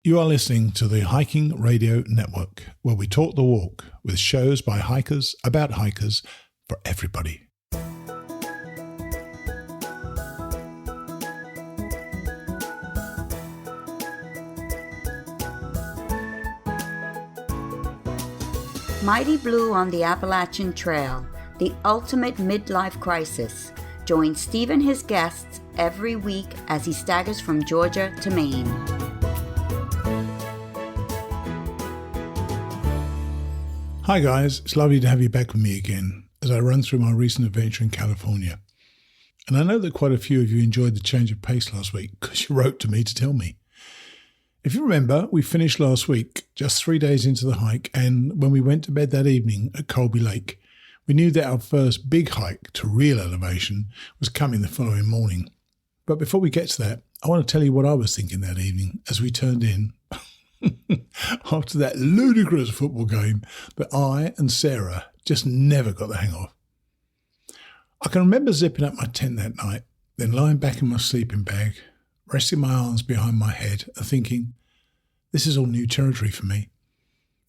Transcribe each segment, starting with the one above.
You are listening to the Hiking Radio Network, where we talk the walk with shows by hikers about hikers for everybody. Mighty Blue on the Appalachian Trail, the ultimate midlife crisis. Join Steve and his guests every week as he staggers from Georgia to Maine. Hi guys, it's lovely to have you back with me again as I run through my recent adventure in California. And I know that quite a few of you enjoyed the change of pace last week because you wrote to me to tell me. If you remember, we finished last week, just 3 days into the hike, and when we went to bed that evening at Colby Lake, we knew that our first big hike to real elevation was coming the following morning. But before we get to that, I want to tell you what I was thinking that evening as we turned in after that ludicrous football game that I and Sarah just never got the hang of. I can remember zipping up my tent that night, then lying back in my sleeping bag, resting my arms behind my head and thinking, this is all new territory for me.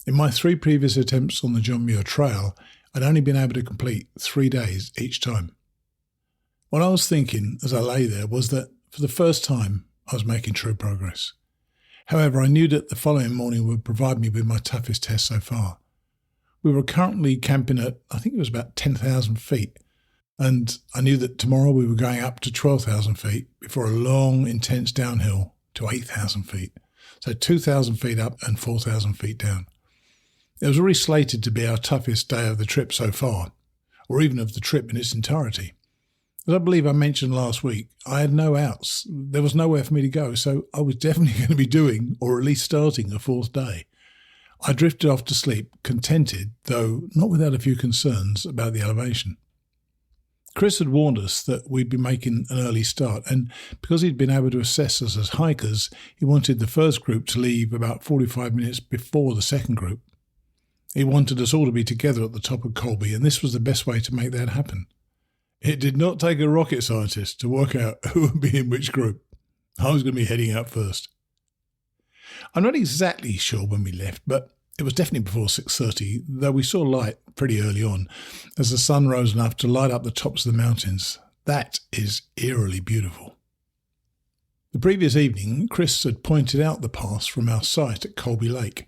In my 3 previous attempts on the John Muir Trail, I'd only been able to complete 3 days each time. What I was thinking as I lay there was that for the first time I was making true progress. However, I knew that the following morning would provide me with my toughest test so far. We were currently camping at, I think it was about 10,000 feet, and I knew that tomorrow we were going up to 12,000 feet before a long, intense downhill to 8,000 feet. So 2,000 feet up and 4,000 feet down. It was already slated to be our toughest day of the trip so far, or even of the trip in its entirety. As I believe I mentioned last week, I had no outs. There was nowhere for me to go, so I was definitely going to be doing, or at least starting, a 4th day. I drifted off to sleep, contented, though not without a few concerns about the elevation. Chris had warned us that we'd be making an early start, and because he'd been able to assess us as hikers, he wanted the first group to leave about 45 minutes before the second group. He wanted us all to be together at the top of Colby, and this was the best way to make that happen. It did not take a rocket scientist to work out who would be in which group. I was going to be heading out first. I'm not exactly sure when we left, but it was definitely before 6:30, though we saw light pretty early on as the sun rose enough to light up the tops of the mountains. That is eerily beautiful. The previous evening, Chris had pointed out the pass from our site at Colby Lake,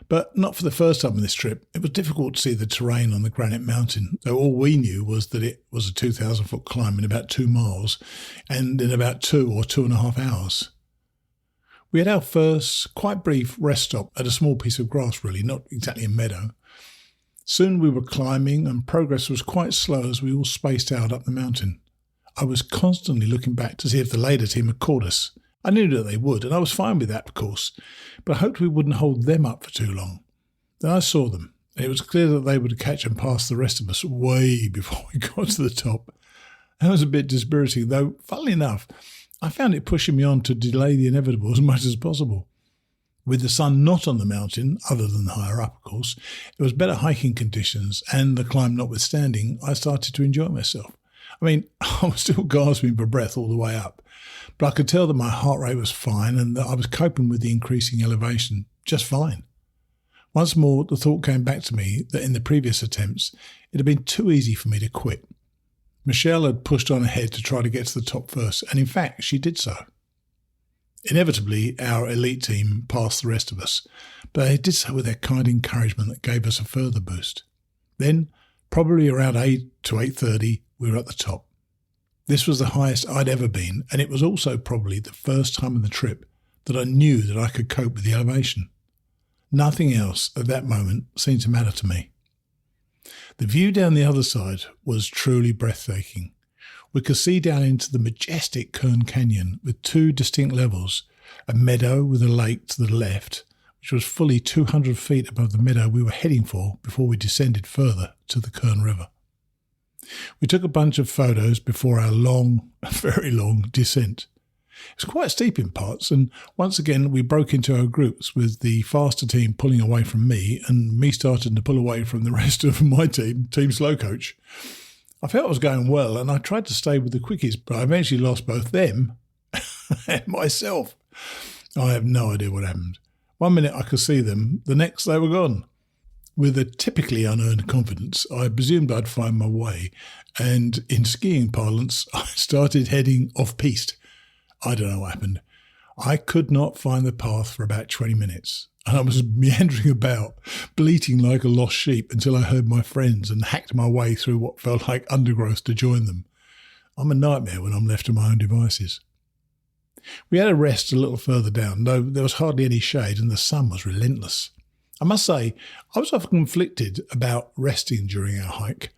but not for the first time on this trip. It was difficult to see the terrain on the granite mountain, though all we knew was that it was a 2,000-foot climb in about 2 miles and in about 2 or 2.5 hours. We had our first, quite brief rest stop at a small piece of grass, really, not exactly a meadow. Soon we were climbing, and progress was quite slow as we all spaced out up the mountain. I was constantly looking back to see if the later team had caught us. I knew that they would, and I was fine with that, of course, but I hoped we wouldn't hold them up for too long. Then I saw them, and it was clear that they would catch and pass the rest of us way before we got to the top. That was a bit dispiriting, though, funnily enough, I found it pushing me on to delay the inevitable as much as possible. With the sun not on the mountain, other than higher up, of course, it was better hiking conditions, and the climb notwithstanding, I started to enjoy myself. I mean, I was still gasping for breath all the way up, but I could tell that my heart rate was fine and that I was coping with the increasing elevation just fine. Once more, the thought came back to me that in the previous attempts, it had been too easy for me to quit. Michelle had pushed on ahead to try to get to the top first, and in fact, she did so. Inevitably, our elite team passed the rest of us, but they did so with their kind encouragement that gave us a further boost. Then, probably around 8 to 8:30, we were at the top. This was the highest I'd ever been, and it was also probably the first time in the trip that I knew that I could cope with the elevation. Nothing else at that moment seemed to matter to me. The view down the other side was truly breathtaking. We could see down into the majestic Kern Canyon with 2 distinct levels, a meadow with a lake to the left, which was fully 200 feet above the meadow we were heading for before we descended further to the Kern River. We took a bunch of photos before our long, very long descent. It was quite steep in parts, and once again we broke into our groups with the faster team pulling away from me and me starting to pull away from the rest of my team slow coach. I felt it was going well, and I tried to stay with the quickies, but I eventually lost both them and myself. I have no idea what happened. 1 minute I could see them, the next they were gone. With a typically unearned confidence, I presumed I'd find my way, and in skiing parlance, I started heading off-piste. I don't know what happened. I could not find the path for about 20 minutes, and I was meandering about, bleating like a lost sheep until I heard my friends and hacked my way through what felt like undergrowth to join them. I'm a nightmare when I'm left to my own devices. We had a rest a little further down, though there was hardly any shade and the sun was relentless. I must say, I was often conflicted about resting during our hike.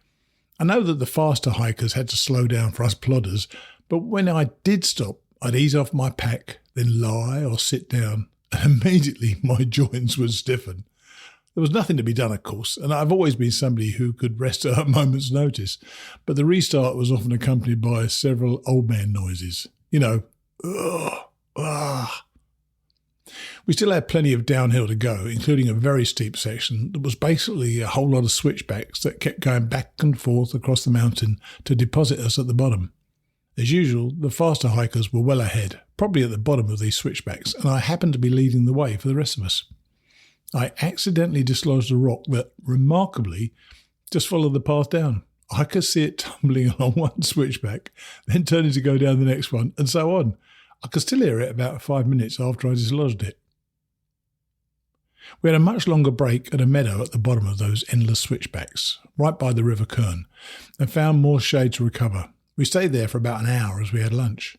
I know that the faster hikers had to slow down for us plodders, but when I did stop, I'd ease off my pack, then lie or sit down, and immediately my joints would stiffen. There was nothing to be done, of course, and I've always been somebody who could rest at a moment's notice, but the restart was often accompanied by several old man noises. You know, ugh, ah. We still had plenty of downhill to go, including a very steep section that was basically a whole lot of switchbacks that kept going back and forth across the mountain to deposit us at the bottom. As usual, the faster hikers were well ahead, probably at the bottom of these switchbacks, and I happened to be leading the way for the rest of us. I accidentally dislodged a rock that, remarkably, just followed the path down. I could see it tumbling along one switchback, then turning to go down the next one, and so on. I could still hear it about 5 minutes after I dislodged it. We had a much longer break at a meadow at the bottom of those endless switchbacks, right by the River Kern, and found more shade to recover. We stayed there for about an hour as we had lunch.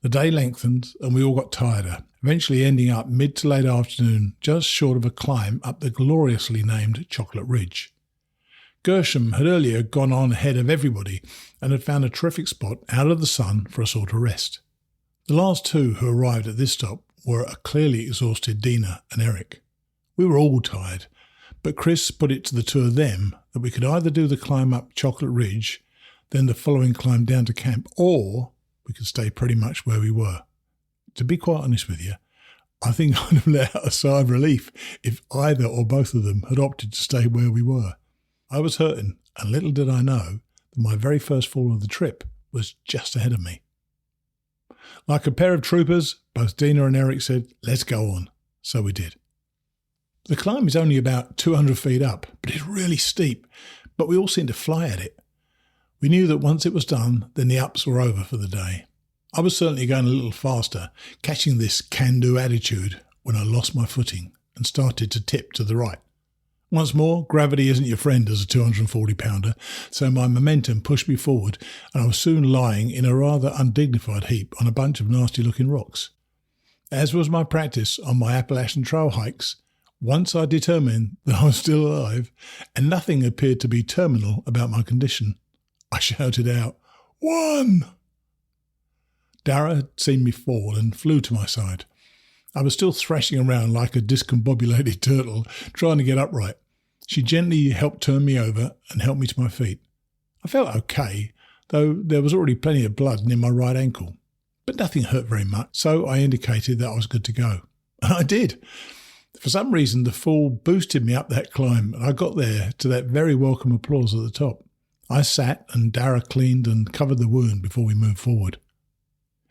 The day lengthened and we all got tireder, eventually ending up mid to late afternoon just short of a climb up the gloriously named Chocolate Ridge. Gershom had earlier gone on ahead of everybody and had found a terrific spot out of the sun for us all to rest. The last two who arrived at this stop were a clearly exhausted Dina and Eric. We were all tired, but Chris put it to the two of them that we could either do the climb up Chocolate Ridge, then the following climb down to camp, or we could stay pretty much where we were. To be quite honest with you, I think I'd have let out a sigh of relief if either or both of them had opted to stay where we were. I was hurting, and little did I know that my very first fall of the trip was just ahead of me. Like a pair of troopers, both Dina and Eric said, "Let's go on." So we did. The climb is only about 200 feet up, but it's really steep, but we all seemed to fly at it. We knew that once it was done, then the ups were over for the day. I was certainly going a little faster, catching this can-do attitude when I lost my footing and started to tip to the right. Once more, gravity isn't your friend as a 240-pounder, so my momentum pushed me forward and I was soon lying in a rather undignified heap on a bunch of nasty-looking rocks. As was my practice on my Appalachian Trail hikes, once I determined that I was still alive and nothing appeared to be terminal about my condition, I shouted out, "One!" Dara had seen me fall and flew to my side. I was still thrashing around like a discombobulated turtle, trying to get upright. She gently helped turn me over and helped me to my feet. I felt okay, though there was already plenty of blood near my right ankle. But nothing hurt very much, so I indicated that I was good to go. And I did. For some reason, the fall boosted me up that climb, and I got there to that very welcome applause at the top. I sat and Dara cleaned and covered the wound before we moved forward.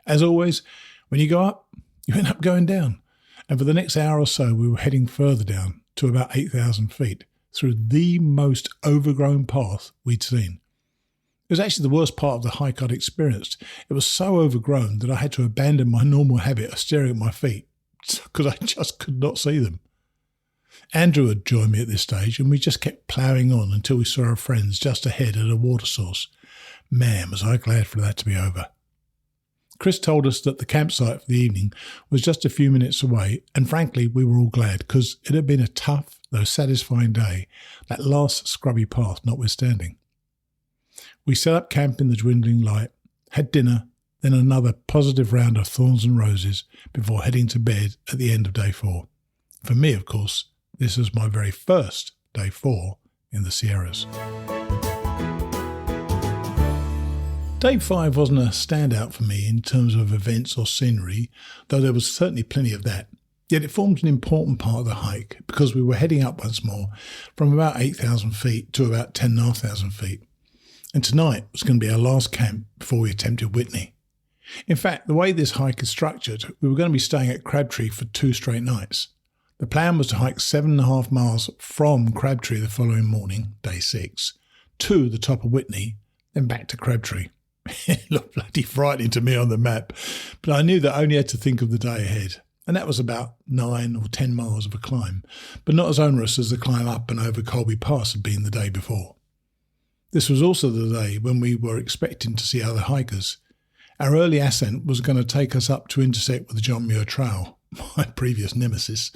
As always, when you go up, you end up going down. And for the next hour or so, we were heading further down to about 8,000 feet through the most overgrown path we'd seen. It was actually the worst part of the hike I'd experienced. It was so overgrown that I had to abandon my normal habit of staring at my feet because I just could not see them. Andrew had joined me at this stage and we just kept ploughing on until we saw our friends just ahead at a water source. Man, was I glad for that to be over. Chris told us that the campsite for the evening was just a few minutes away, and frankly we were all glad because it had been a tough though satisfying day, that last scrubby path notwithstanding. We set up camp in the dwindling light, had dinner, then another positive round of thorns and roses before heading to bed at the end of day 4. For me, of course, this was my very first day 4 in the Sierras. Day 5 wasn't a standout for me in terms of events or scenery, though there was certainly plenty of that. Yet it formed an important part of the hike because we were heading up once more from about 8,000 feet to about 10,500 feet. And tonight was going to be our last camp before we attempted Whitney. In fact, the way this hike is structured, we were going to be staying at Crabtree for 2 straight nights. The plan was to hike 7.5 miles from Crabtree the following morning, day 6, to the top of Whitney, then back to Crabtree. It looked bloody frightening to me on the map, but I knew that I only had to think of the day ahead, and that was about 9 or 10 miles of a climb, but not as onerous as the climb up and over Colby Pass had been the day before. This was also the day when we were expecting to see other hikers. Our early ascent was going to take us up to intersect with the John Muir Trail, my previous nemesis,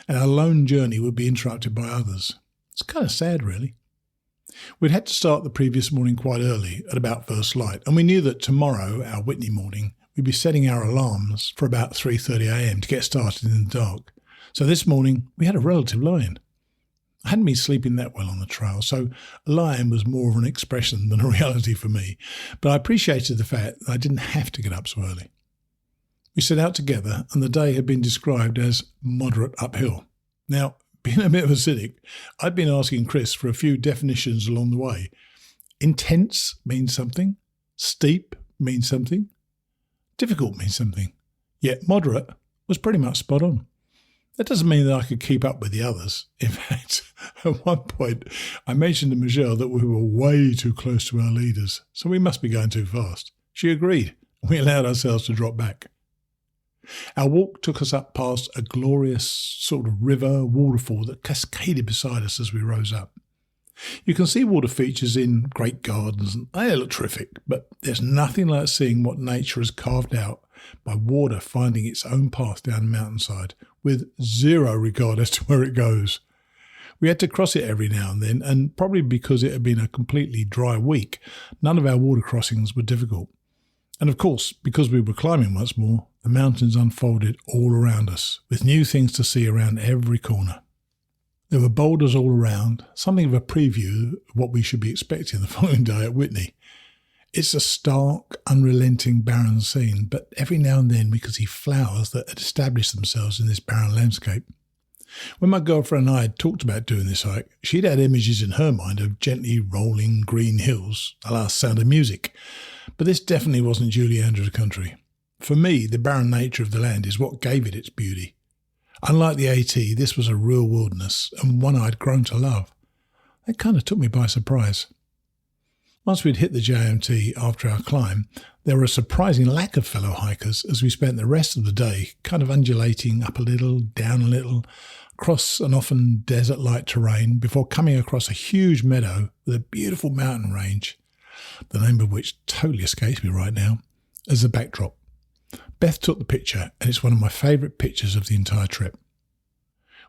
and our lone journey would be interrupted by others. It's kind of sad, really. We'd had to start the previous morning quite early, at about first light, and we knew that tomorrow, our Whitney morning, we'd be setting our alarms for about 3:30 a.m. to get started in the dark. So this morning, we had a relative lie-in. I hadn't been sleeping that well on the trail, so a lie-in was more of an expression than a reality for me, but I appreciated the fact that I didn't have to get up so early. We set out together, and the day had been described as moderate uphill. Now, being a bit of a cynic, I'd been asking Chris for a few definitions along the way. Intense means something. Steep means something. Difficult means something. Yet moderate was pretty much spot on. That doesn't mean that I could keep up with the others. In fact, at one point, I mentioned to Michelle that we were way too close to our leaders, so we must be going too fast. She agreed. We allowed ourselves to drop back. Our walk took us up past a glorious sort of river waterfall that cascaded beside us as we rose up. You can see water features in great gardens, and they look terrific, but there's nothing like seeing what nature has carved out by water finding its own path down the mountainside, with zero regard as to where it goes. We had to cross it every now and then, and probably because it had been a completely dry week, none of our water crossings were difficult. And of course, because we were climbing once more, the mountains unfolded all around us, with new things to see around every corner. There were boulders all around, something of a preview of what we should be expecting the following day at Whitney. It's a stark, unrelenting, barren scene, but every now and then we could see flowers that had established themselves in this barren landscape. When my girlfriend and I had talked about doing this hike, she'd had images in her mind of gently rolling green hills, a la Sound of Music, but this definitely wasn't Julie Andrews' country. For me, the barren nature of the land is what gave it its beauty. Unlike the AT, this was a real wilderness, and one I'd grown to love. That kind of took me by surprise. Once we'd hit the JMT after our climb, there were a surprising lack of fellow hikers as we spent the rest of the day kind of undulating up a little, down a little, across an often desert-like terrain before coming across a huge meadow with a beautiful mountain range, the name of which totally escapes me right now, as a backdrop. Beth took the picture, and it's one of my favourite pictures of the entire trip.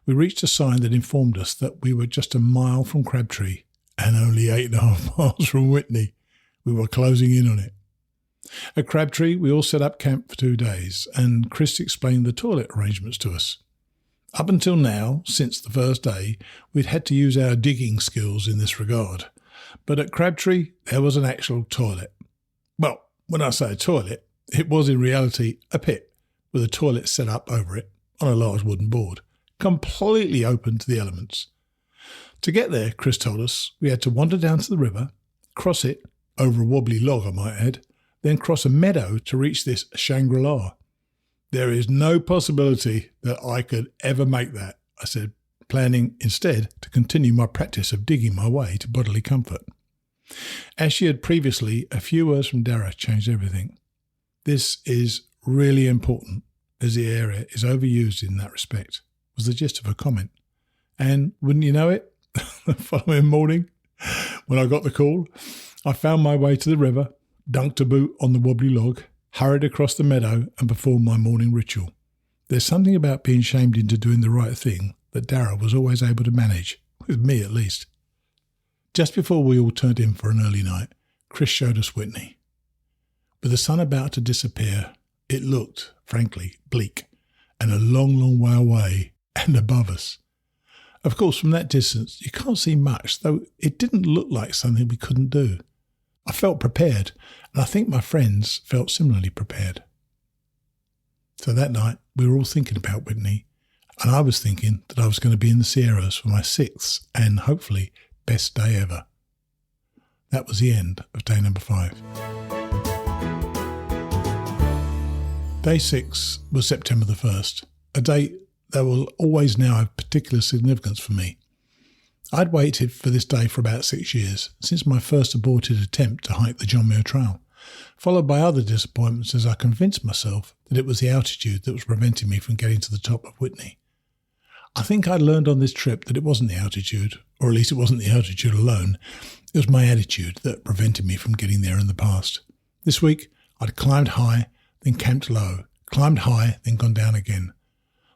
We reached a sign that informed us that we were just a mile from Crabtree and only 8.5 miles from Whitney. We were closing in on it. At Crabtree, we all set up camp for 2 days, and Chris explained the toilet arrangements to us. Up until now, since the first day, we'd had to use our digging skills in this regard. But at Crabtree, there was an actual toilet. Well, when I say a toilet, it was in reality a pit with a toilet set up over it on a large wooden board, completely open to the elements. To get there, Chris told us, we had to wander down to the river, cross it, over a wobbly log I might add, then cross a meadow to reach this Shangri-La. There is no possibility that I could ever make that, I said, planning instead to continue my practice of digging my way to bodily comfort. As she had previously, a few words from Dara changed everything. This is really important, as the area is overused in that respect, was the gist of her comment. And wouldn't you know it, the following morning, when I got the call, I found my way to the river, dunked a boot on the wobbly log, hurried across the meadow and performed my morning ritual. There's something about being shamed into doing the right thing that Dara was always able to manage, with me at least. Just before we all turned in for an early night, Chris showed us Whitney. With the sun about to disappear, it looked, frankly, bleak, and a long, long way away and above us. Of course, from that distance, you can't see much, though it didn't look like something we couldn't do. I felt prepared, and I think my friends felt similarly prepared. So that night, we were all thinking about Whitney, and I was thinking that I was going to be in the Sierras for my 6th and hopefully best day ever. That was the end of day number 5. Day 6 was September the 1st, a date that will always now have particular significance for me. I'd waited for this day for about 6 years, since my first aborted attempt to hike the John Muir Trail, followed by other disappointments as I convinced myself that it was the altitude that was preventing me from getting to the top of Whitney. I think I'd learned on this trip that it wasn't the altitude, or at least it wasn't the altitude alone. It was my attitude that prevented me from getting there in the past. This week, I'd climbed high, then camped low, climbed high, then gone down again.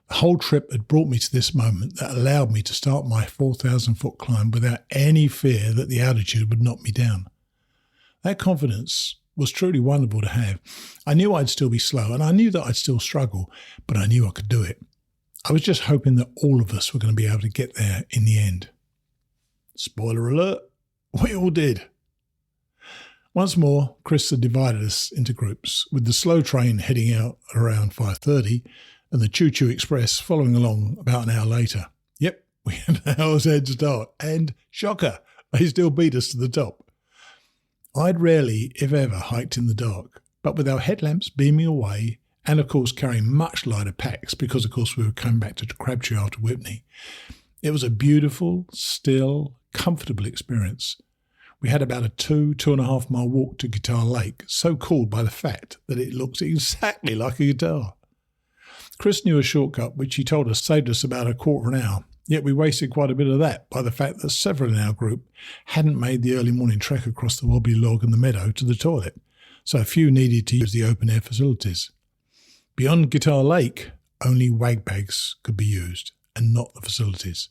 The whole trip had brought me to this moment that allowed me to start my 4,000-foot climb without any fear that the altitude would knock me down. That confidence was truly wonderful to have. I knew I'd still be slow, and I knew that I'd still struggle, but I knew I could do it. I was just hoping that all of us were going to be able to get there in the end. Spoiler alert, we all did. Once more, Chris had divided us into groups, with the slow train heading out around 5:30 and the Choo Choo Express following along about an hour later. Yep, we had an hour's head start, and shocker, they still beat us to the top. I'd rarely, if ever, hiked in the dark, but with our headlamps beaming away, and of course carrying much lighter packs because of course we were coming back to Crabtree after Whitney, it was a beautiful, still, comfortable experience. We had about a 2.5 mile walk to Guitar Lake, so called by the fact that it looks exactly like a guitar. Chris knew a shortcut which he told us saved us about a quarter of an hour, yet we wasted quite a bit of that by the fact that several in our group hadn't made the early morning trek across the wobbly log and the meadow to the toilet, so a few needed to use the open-air facilities. Beyond Guitar Lake, only wag bags could be used, and not the facilities.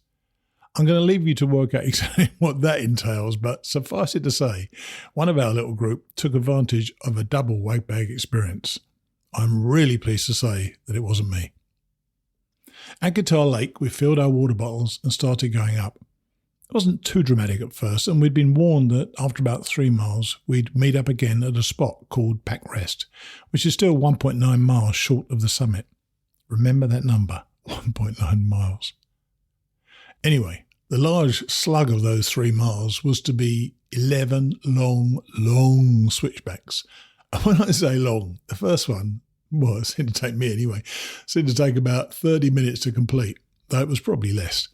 I'm going to leave you to work out exactly what that entails, but suffice it to say, one of our little group took advantage of a double wag bag experience. I'm really pleased to say that it wasn't me. At Guitar Lake, we filled our water bottles and started going up. It wasn't too dramatic at first, and we'd been warned that after about 3 miles, we'd meet up again at a spot called Pack Rest, which is still 1.9 miles short of the summit. Remember that number, 1.9 miles. Anyway, the large slug of those 3 miles was to be 11 long switchbacks. And when I say long, the first one, well, it seemed to take me anyway, seemed to take about 30 minutes to complete, though it was probably less.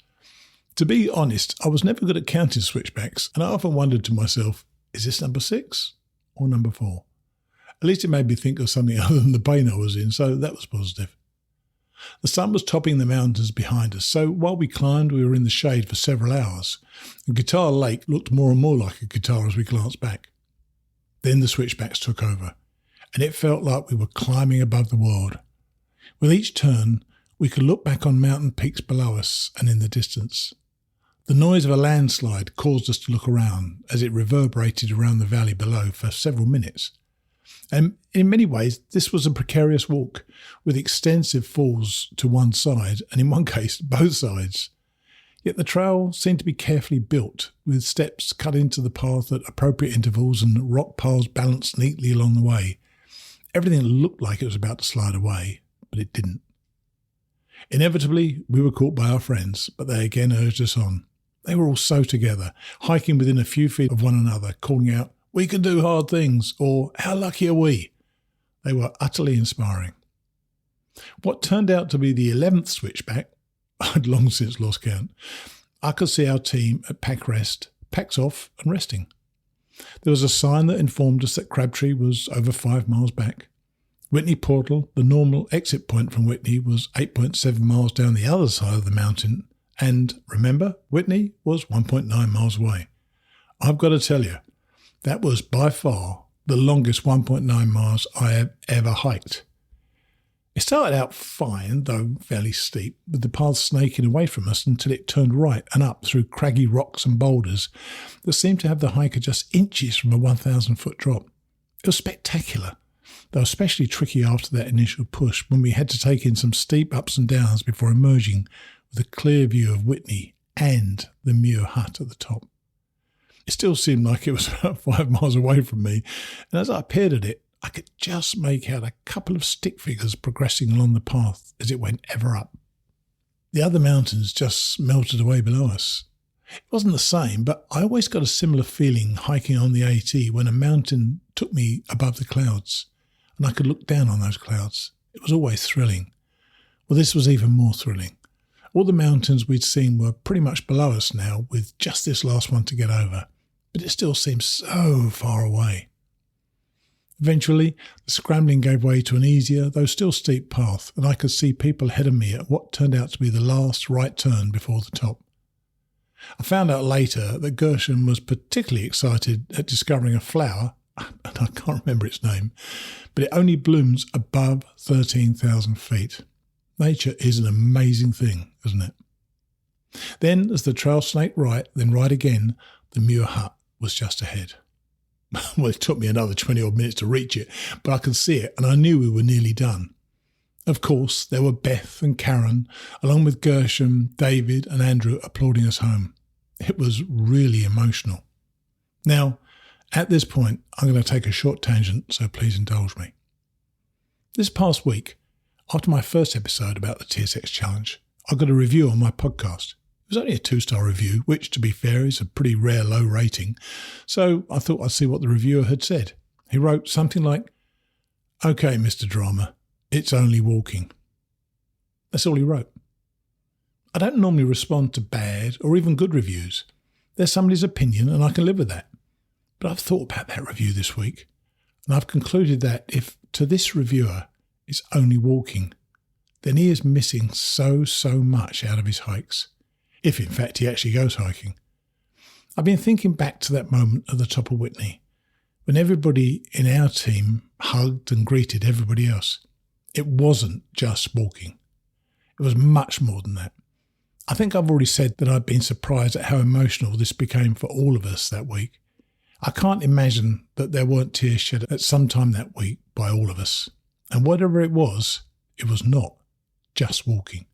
To be honest, I was never good at counting switchbacks, and I often wondered to myself, is this number 6 or number 4? At least it made me think of something other than the pain I was in, so that was positive. The sun was topping the mountains behind us, so while we climbed, we were in the shade for several hours, and Guitar Lake looked more and more like a guitar as we glanced back. Then the switchbacks took over, and it felt like we were climbing above the world. With each turn, we could look back on mountain peaks below us and in the distance. The noise of a landslide caused us to look around as it reverberated around the valley below for several minutes. And in many ways, this was a precarious walk, with extensive falls to one side, and in one case, both sides. Yet the trail seemed to be carefully built, with steps cut into the path at appropriate intervals and rock piles balanced neatly along the way. Everything looked like it was about to slide away, but it didn't. Inevitably, we were caught by our friends, but they again urged us on. They were all so together, hiking within a few feet of one another, calling out, "We can do hard things," or "How lucky are we?" They were utterly inspiring. What turned out to be the 11th switchback, I'd long since lost count, I could see our team at Pack Rest, packs off and resting. There was a sign that informed us that Crabtree was over 5 miles back. Whitney Portal, the normal exit point from Whitney, was 8.7 miles down the other side of the mountain, and remember, Whitney was 1.9 miles away. I've got to tell you, that was by far the longest 1.9 miles I have ever hiked. It started out fine, though fairly steep, with the path snaking away from us until it turned right and up through craggy rocks and boulders that seemed to have the hiker just inches from a 1,000-foot drop. It was spectacular, though especially tricky after that initial push when we had to take in some steep ups and downs before emerging with a clear view of Whitney and the Muir hut at the top. It still seemed like it was about 5 miles away from me, and as I peered at it, I could just make out a couple of stick figures progressing along the path as it went ever up. The other mountains just melted away below us. It wasn't the same, but I always got a similar feeling hiking on the AT when a mountain took me above the clouds, and I could look down on those clouds. It was always thrilling. Well, this was even more thrilling. All the mountains we'd seen were pretty much below us now, with just this last one to get over, but it still seemed so far away. Eventually, the scrambling gave way to an easier, though still steep path, and I could see people ahead of me at what turned out to be the last right turn before the top. I found out later that Gershom was particularly excited at discovering a flower, and I can't remember its name, but it only blooms above 13,000 feet. Nature is an amazing thing, isn't it? Then, as the trail snaked right, then right again, the Muir hut was just ahead. Well, it took me another 20-odd minutes to reach it, but I could see it, and I knew we were nearly done. Of course, there were Beth and Karen, along with Gershom, David and Andrew applauding us home. It was really emotional. Now, at this point, I'm going to take a short tangent, so please indulge me. This past week, after my first episode about the TSX challenge, I got a review on my podcast. It was only a 2-star review, which, to be fair, is a pretty rare low rating, so I thought I'd see what the reviewer had said. He wrote something like, "Okay, Mr. Drama, it's only walking." That's all he wrote. I don't normally respond to bad or even good reviews. They're somebody's opinion and I can live with that. But I've thought about that review this week, and I've concluded that if to this reviewer it's only walking, then he is missing so much out of his hikes, if in fact he actually goes hiking. I've been thinking back to that moment at the top of Whitney, when everybody in our team hugged and greeted everybody else. It wasn't just walking. It was much more than that. I think I've already said that I've been surprised at how emotional this became for all of us that week. I can't imagine that there weren't tears shed at some time that week by all of us. And whatever it was not just walking.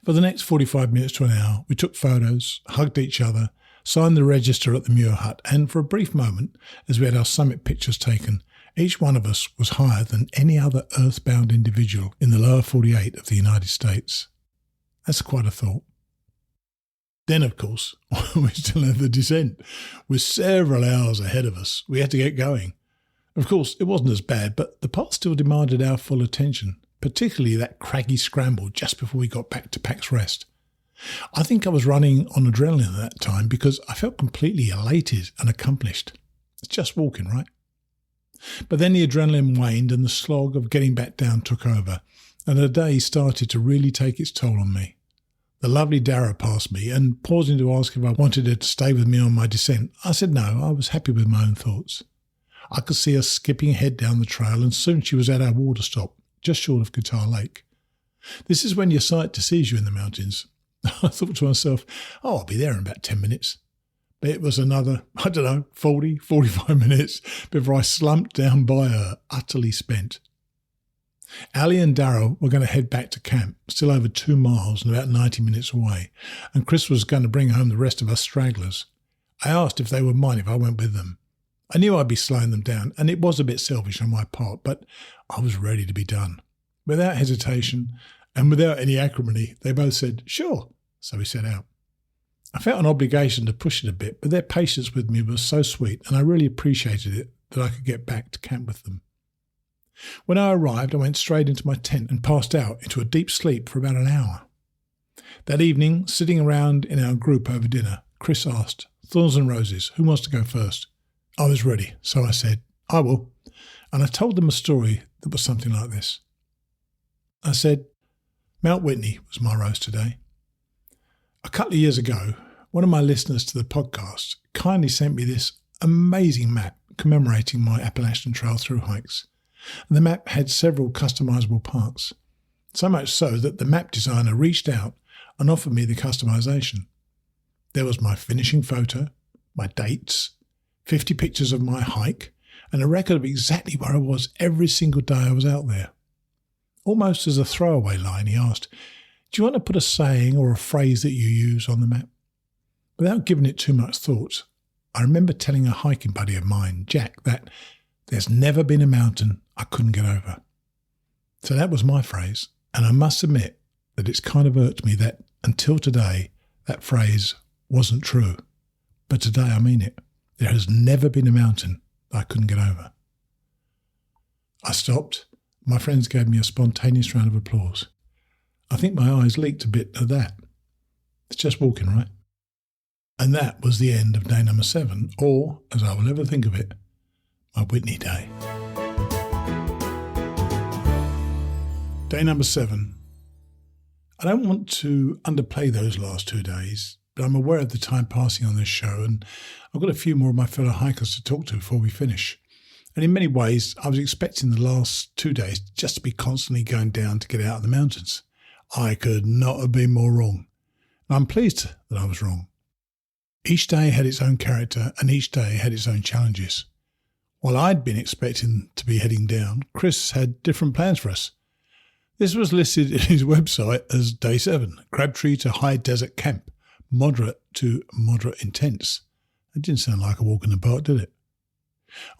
For the next 45 minutes to an hour, we took photos, hugged each other, signed the register at the Muir hut, and for a brief moment, as we had our summit pictures taken, each one of us was higher than any other earthbound individual in the lower 48 of the United States. That's quite a thought. Then, of course, we still had the descent. With several hours ahead of us, we had to get going. Of course, it wasn't as bad, but the path still demanded our full attention, particularly that craggy scramble just before we got back to Pax Rest. I think I was running on adrenaline at that time because I felt completely elated and accomplished. It's just walking, right? But then the adrenaline waned and the slog of getting back down took over, and the day started to really take its toll on me. The lovely Dara passed me, and pausing to ask if I wanted her to stay with me on my descent, I said no, I was happy with my own thoughts. I could see her skipping ahead down the trail, and soon she was at our water stop, just short of Guitar Lake. This is when your sight deceives you in the mountains. I thought to myself, I'll be there in about 10 minutes. But it was another, 40, 45 minutes before I slumped down by her, utterly spent. Ali and Darryl were going to head back to camp, still over 2 miles and about 90 minutes away, and Chris was going to bring home the rest of us stragglers. I asked if they would mind if I went with them. I knew I'd be slowing them down, and it was a bit selfish on my part, but I was ready to be done. Without hesitation, and without any acrimony, they both said, sure, so we set out. I felt an obligation to push it a bit, but their patience with me was so sweet, and I really appreciated it that I could get back to camp with them. When I arrived, I went straight into my tent and passed out into a deep sleep for about an hour. That evening, sitting around in our group over dinner, Chris asked, Thorns and Roses, who wants to go first? I was ready, so I said, I will, and I told them a story that was something like this. I said, Mt Whitney was my rose today. A couple of years ago, one of my listeners to the podcast kindly sent me this amazing map commemorating my Appalachian Trail through hikes. And the map had several customizable parts, so much so that the map designer reached out and offered me the customization. There was my finishing photo, my dates, 50 pictures of my hike, and a record of exactly where I was every single day I was out there. Almost as a throwaway line, he asked, do you want to put a saying or a phrase that you use on the map? Without giving it too much thought, I remember telling a hiking buddy of mine, Jack, that there's never been a mountain I couldn't get over. So that was my phrase, and I must admit that it's kind of irked me that, until today, that phrase wasn't true. But today I mean it. There has never been a mountain that I couldn't get over. I stopped, My friends gave me a spontaneous round of applause. I think my eyes leaked a bit at that. It's just walking, right? And that was the end of day number 7, or, as I will ever think of it, my Whitney day. Day number 7. I don't want to underplay those last 2 days, but I'm aware of the time passing on this show, and I've got a few more of my fellow hikers to talk to before we finish. And in many ways, I was expecting the last 2 days just to be constantly going down to get out of the mountains. I could not have been more wrong. And I'm pleased that I was wrong. Each day had its own character, and each day had its own challenges. While I'd been expecting to be heading down, Chris had different plans for us. This was listed in his website as Day 7, Crabtree to High Desert Camp, moderate to moderate intense. That didn't sound like a walk in the park, did it?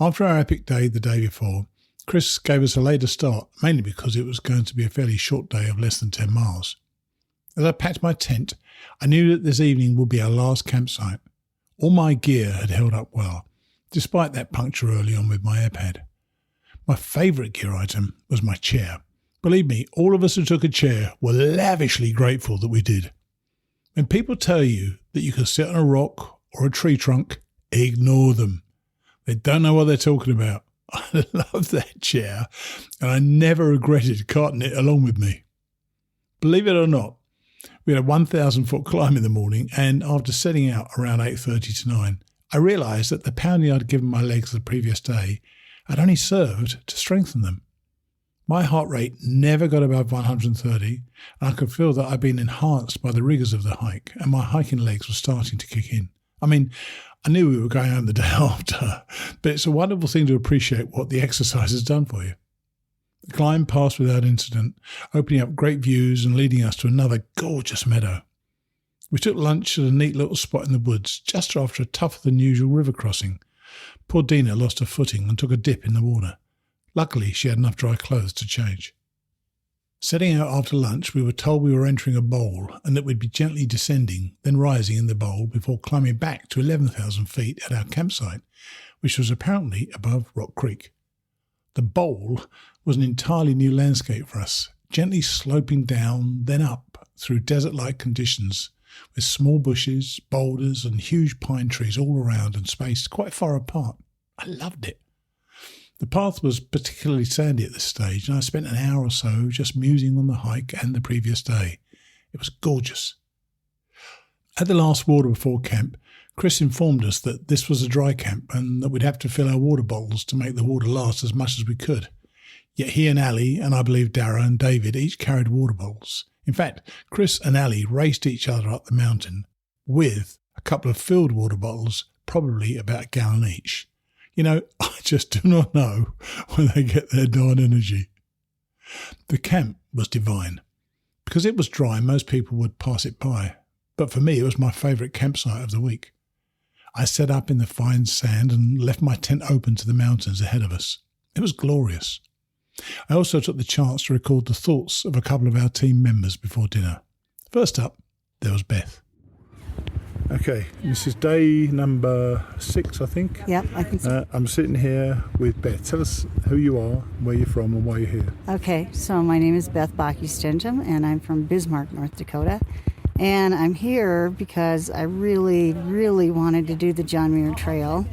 After our epic day the day before, Chris gave us a later start, mainly because it was going to be a fairly short day of less than 10 miles. As I packed my tent, I knew that this evening would be our last campsite. All my gear had held up well, despite that puncture early on with my iPad. My favourite gear item was my chair. Believe me, all of us who took a chair were lavishly grateful that we did. When people tell you that you can sit on a rock or a tree trunk, ignore them. They don't know what they're talking about. I love that chair, and I never regretted carting it along with me. Believe it or not, we had a 1,000-foot climb in the morning, and after setting out around 8:30 to 9, I realised that the pounding I'd given my legs the previous day had only served to strengthen them. My heart rate never got above 130, and I could feel that I'd been enhanced by the rigours of the hike, and my hiking legs were starting to kick in. I mean, I knew we were going home the day after, but it's a wonderful thing to appreciate what the exercise has done for you. The climb passed without incident, opening up great views and leading us to another gorgeous meadow. We took lunch at a neat little spot in the woods just after a tougher than usual river crossing. Poor Dina lost her footing and took a dip in the water. Luckily, she had enough dry clothes to change. Setting out after lunch, we were told we were entering a bowl and that we'd be gently descending, then rising in the bowl before climbing back to 11,000 feet at our campsite, which was apparently above Rock Creek. The bowl was an entirely new landscape for us, gently sloping down, then up through desert-like conditions, with small bushes, boulders and huge pine trees all around and spaced quite far apart. I loved it. The path was particularly sandy at this stage, and I spent an hour or so just musing on the hike and the previous day. It was gorgeous. At the last water before camp, Chris informed us that this was a dry camp and that we'd have to fill our water bottles to make the water last as much as we could. Yet he and Ali, and I believe Dara and David, each carried water bottles. In fact, Chris and Ali raced each other up the mountain with a couple of filled water bottles, probably about a gallon each. You know, I just do not know where they get their darn energy. The camp was divine. Because it was dry, most people would pass it by. But for me, it was my favourite campsite of the week. I set up in the fine sand and left my tent open to the mountains ahead of us. It was glorious. I also took the chance to record the thoughts of a couple of our team members before dinner. First up, there was Beth. Okay, this is day number 6, I think. Yep, I think so. I'm sitting here with Beth. Tell us who you are, where you're from, and why you're here. Okay, so my name is Beth Baki-Stenjum, and I'm from Bismarck, North Dakota. And I'm here because I really, really wanted to do the John Muir Trail.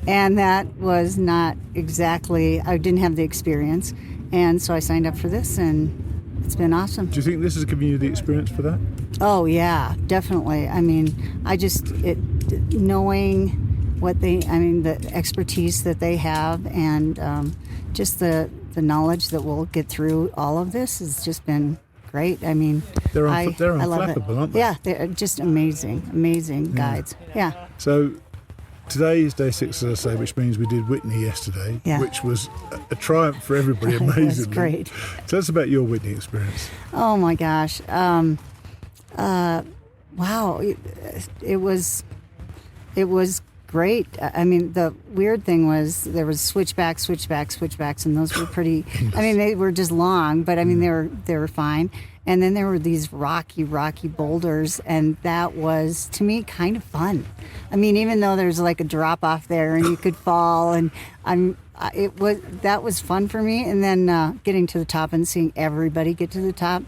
And that was not exactly, I didn't have the experience. And so I signed up for this, and it's been awesome. Do you think this has given you the experience for that? Oh, yeah, definitely. I mean, knowing what the expertise that they have and just the knowledge that we'll get through all of this has just been great. I mean, they're I love it. unflappable, aren't they? Yeah, they're just amazing guides. Yeah. So today is day 6, as I say, which means we did Whitney yesterday, which was a triumph for everybody, amazingly. It was great. Tell us about your Whitney experience. Oh my gosh. Wow. It was great. I mean, the weird thing was there was switchbacks, and those were pretty. I mean, they were just long, but I mean they were fine. And then there were these rocky boulders, and that was, to me, kind of fun. I mean, even though there's like a drop off there and you could fall, and that was fun for me. And then getting to the top and seeing everybody get to the top,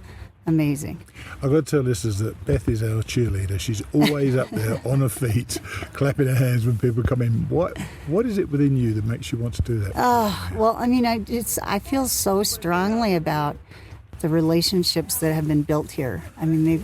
amazing. I've got to tell listeners that Beth is our cheerleader. She's always up there on her feet, clapping her hands when people come in. What is it within you that makes you want to do that? Well, I mean, I feel so strongly about the relationships that have been built here. I mean,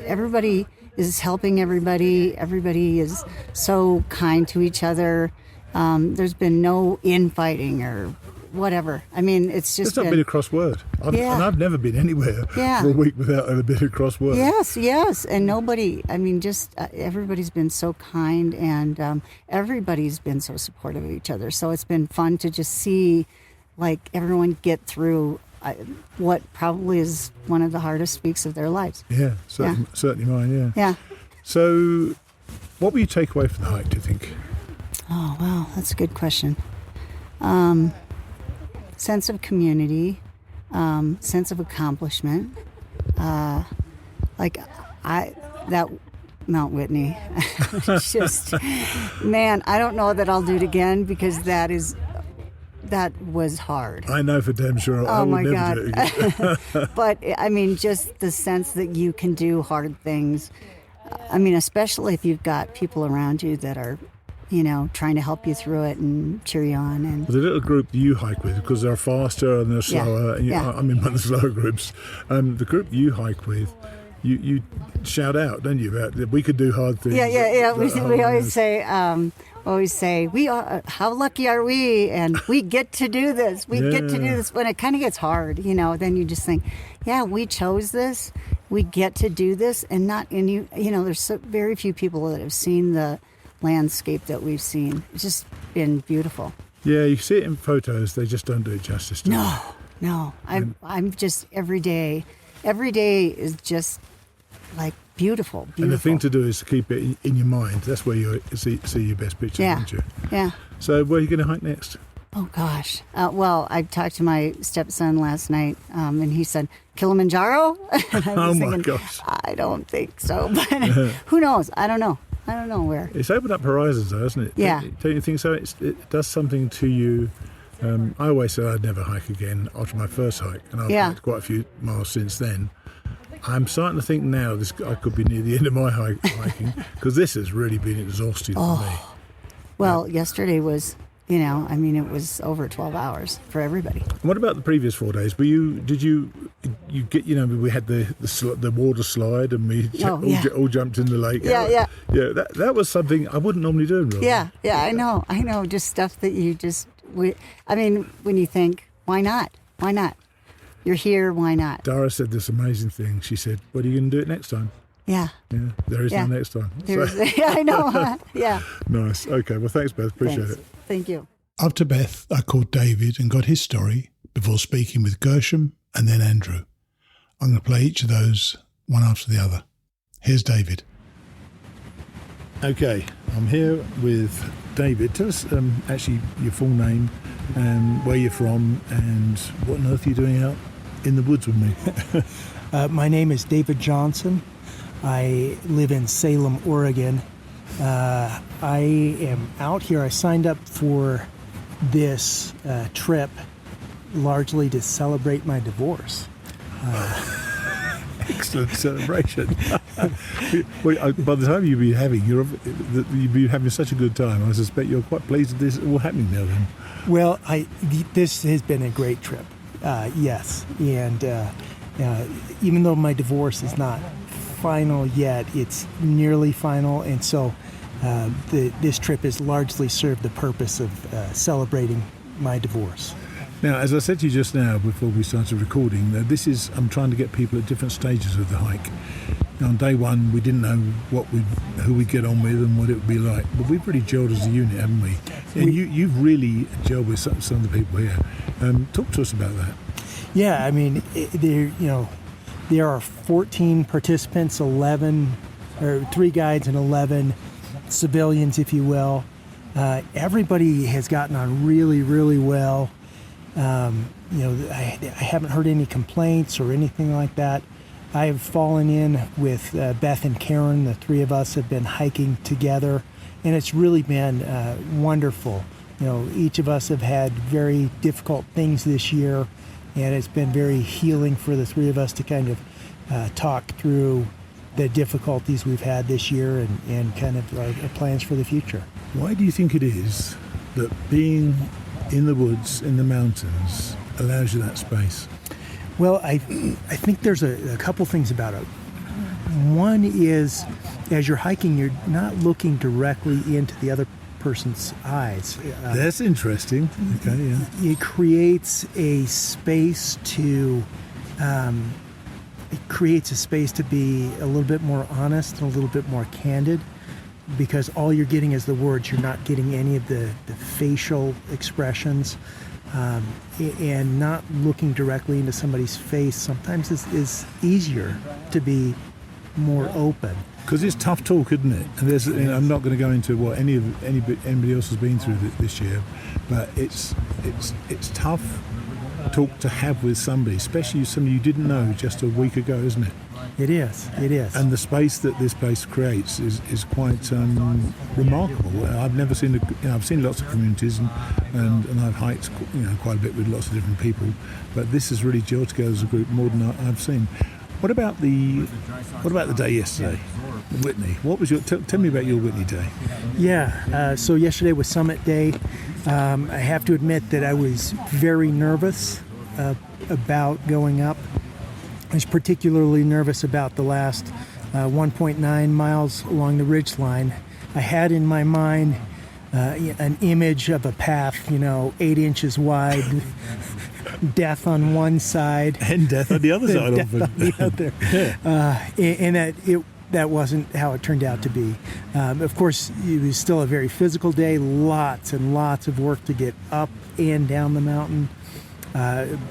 everybody is helping everybody. Everybody is so kind to each other. There's been no infighting or whatever. I mean, it's just not been a cross word. And I've never been anywhere for a week without a bit of cross word. Yes. And nobody, I mean, just everybody's been so kind, and everybody's been so supportive of each other. So it's been fun to just see, like, everyone get through what probably is one of the hardest weeks of their lives. Yeah, certainly mine, Yeah. So what will you take away from the hike, do you think? Oh, wow, that's a good question. Sense of community, sense of accomplishment. That Mt Whitney, just, man, I don't know that I'll do it again, because that was hard. I know for damn sure I would never do it again. But, I mean, just the sense that you can do hard things. I mean, especially if you've got people around you that are, trying to help you through it and cheer you on. And the little group you hike with, because they're faster and they're slower, I'm in one of the slower groups. The group you hike with, you shout out, don't you, about we could do hard things. Yeah. We always say, we are, how lucky are we? And we get to do this. We get to do this. When it kind of gets hard, then you just think, yeah, we chose this. We get to do this. And there's so very few people that have seen the landscape that we've seen. It's just been beautiful. Yeah, you see it in photos. They just don't do it justice. Do No. I'm just every day is just like beautiful. And the thing to do is to keep it in your mind. That's where you see your best picture, don't you? Yeah. So where are you going to hike next? Oh, gosh. Well, I talked to my stepson last night, and he said, Kilimanjaro? And I was thinking, gosh. I don't think so. But who knows? I don't know where. It's opened up horizons, though, hasn't it? Yeah. Don't you think so? It does something to you. I always said I'd never hike again after my first hike, and I've hiked quite a few miles since then. I'm starting to think now I could be near the end of my hiking, because this has really been exhausting for me. Well, yesterday was, it was over 12 hours for everybody. And what about the previous 4 days? Did you get, we had the water slide, and we all jumped in the lake. Yeah. That was something I wouldn't normally do. Really. Yeah, I know. Just stuff that you just, when you think, why not? You're here, why not? Dara said this amazing thing. She said, "What are you going to do it next time?" Yeah. There is no next time. I know. Yeah. Nice. Okay. Well, thanks, Beth. Appreciate it. Thank you. After Beth, I called David and got his story before speaking with Gershom and then Andrew. I'm going to play each of those one after the other. Here's David. Okay, I'm here with David. Tell us actually your full name and where you're from and what on earth you're doing out in the woods with me. My name is David Johnson. I live in Salem, Oregon. I am out here. I signed up for this trip largely to celebrate my divorce. Excellent celebration. By the time you've been having such a good time, I suspect you're quite pleased with this all happening now then. Well, this has been a great trip, yes. And even though my divorce is not final yet, it's nearly final. And so this trip has largely served the purpose of celebrating my divorce. Now, as I said to you just now before we started recording, I'm trying to get people at different stages of the hike. Now, on day one, we didn't know who we'd get on with and what it would be like, but we've really gelled as a unit, haven't we? And you've really gelled with some of the people here. Talk to us about that. Yeah, I mean, there are 14 participants, 3 guides and 11 civilians, if you will. Everybody has gotten on really, really well. I haven't heard any complaints or anything like that. I have fallen in with Beth and Karen. The 3 of us have been hiking together, and it's really been wonderful. each of us have had very difficult things this year, and it's been very healing for the three of us to kind of talk through the difficulties we've had this year and kind of our plans for the future. Why do you think it is that being in the woods, in the mountains, allows you that space? Well, I think there's a couple things about it. One is, as you're hiking, you're not looking directly into the other person's eyes. That's interesting. Okay, yeah. It creates a space to be a little bit more honest and a little bit more candid, because all you're getting is the words. You're not getting any of the facial expressions, and not looking directly into somebody's face sometimes is easier to be more open. Because it's tough talk, isn't it? And I'm not going to go into what anybody else has been through this year, but it's tough talk to have with somebody, especially somebody you didn't know just a week ago, isn't it? It is. And the space that this place creates is quite remarkable. I've never seen I've seen lots of communities and I've hiked quite a bit with lots of different people, but this has really gelled together as a group more than I've seen. What about the day yesterday, Whitney? What was tell me about your Whitney day? Yeah, so yesterday was Summit Day. I have to admit that I was very nervous about going up. I was particularly nervous about the last 1.9 miles along the ridge line. I had in my mind an image of a path, 8 inches wide, death on one side and death on the other side. Death on the other. And that wasn't how it turned out to be. Of course, it was still a very physical day. Lots and lots of work to get up and down the mountain.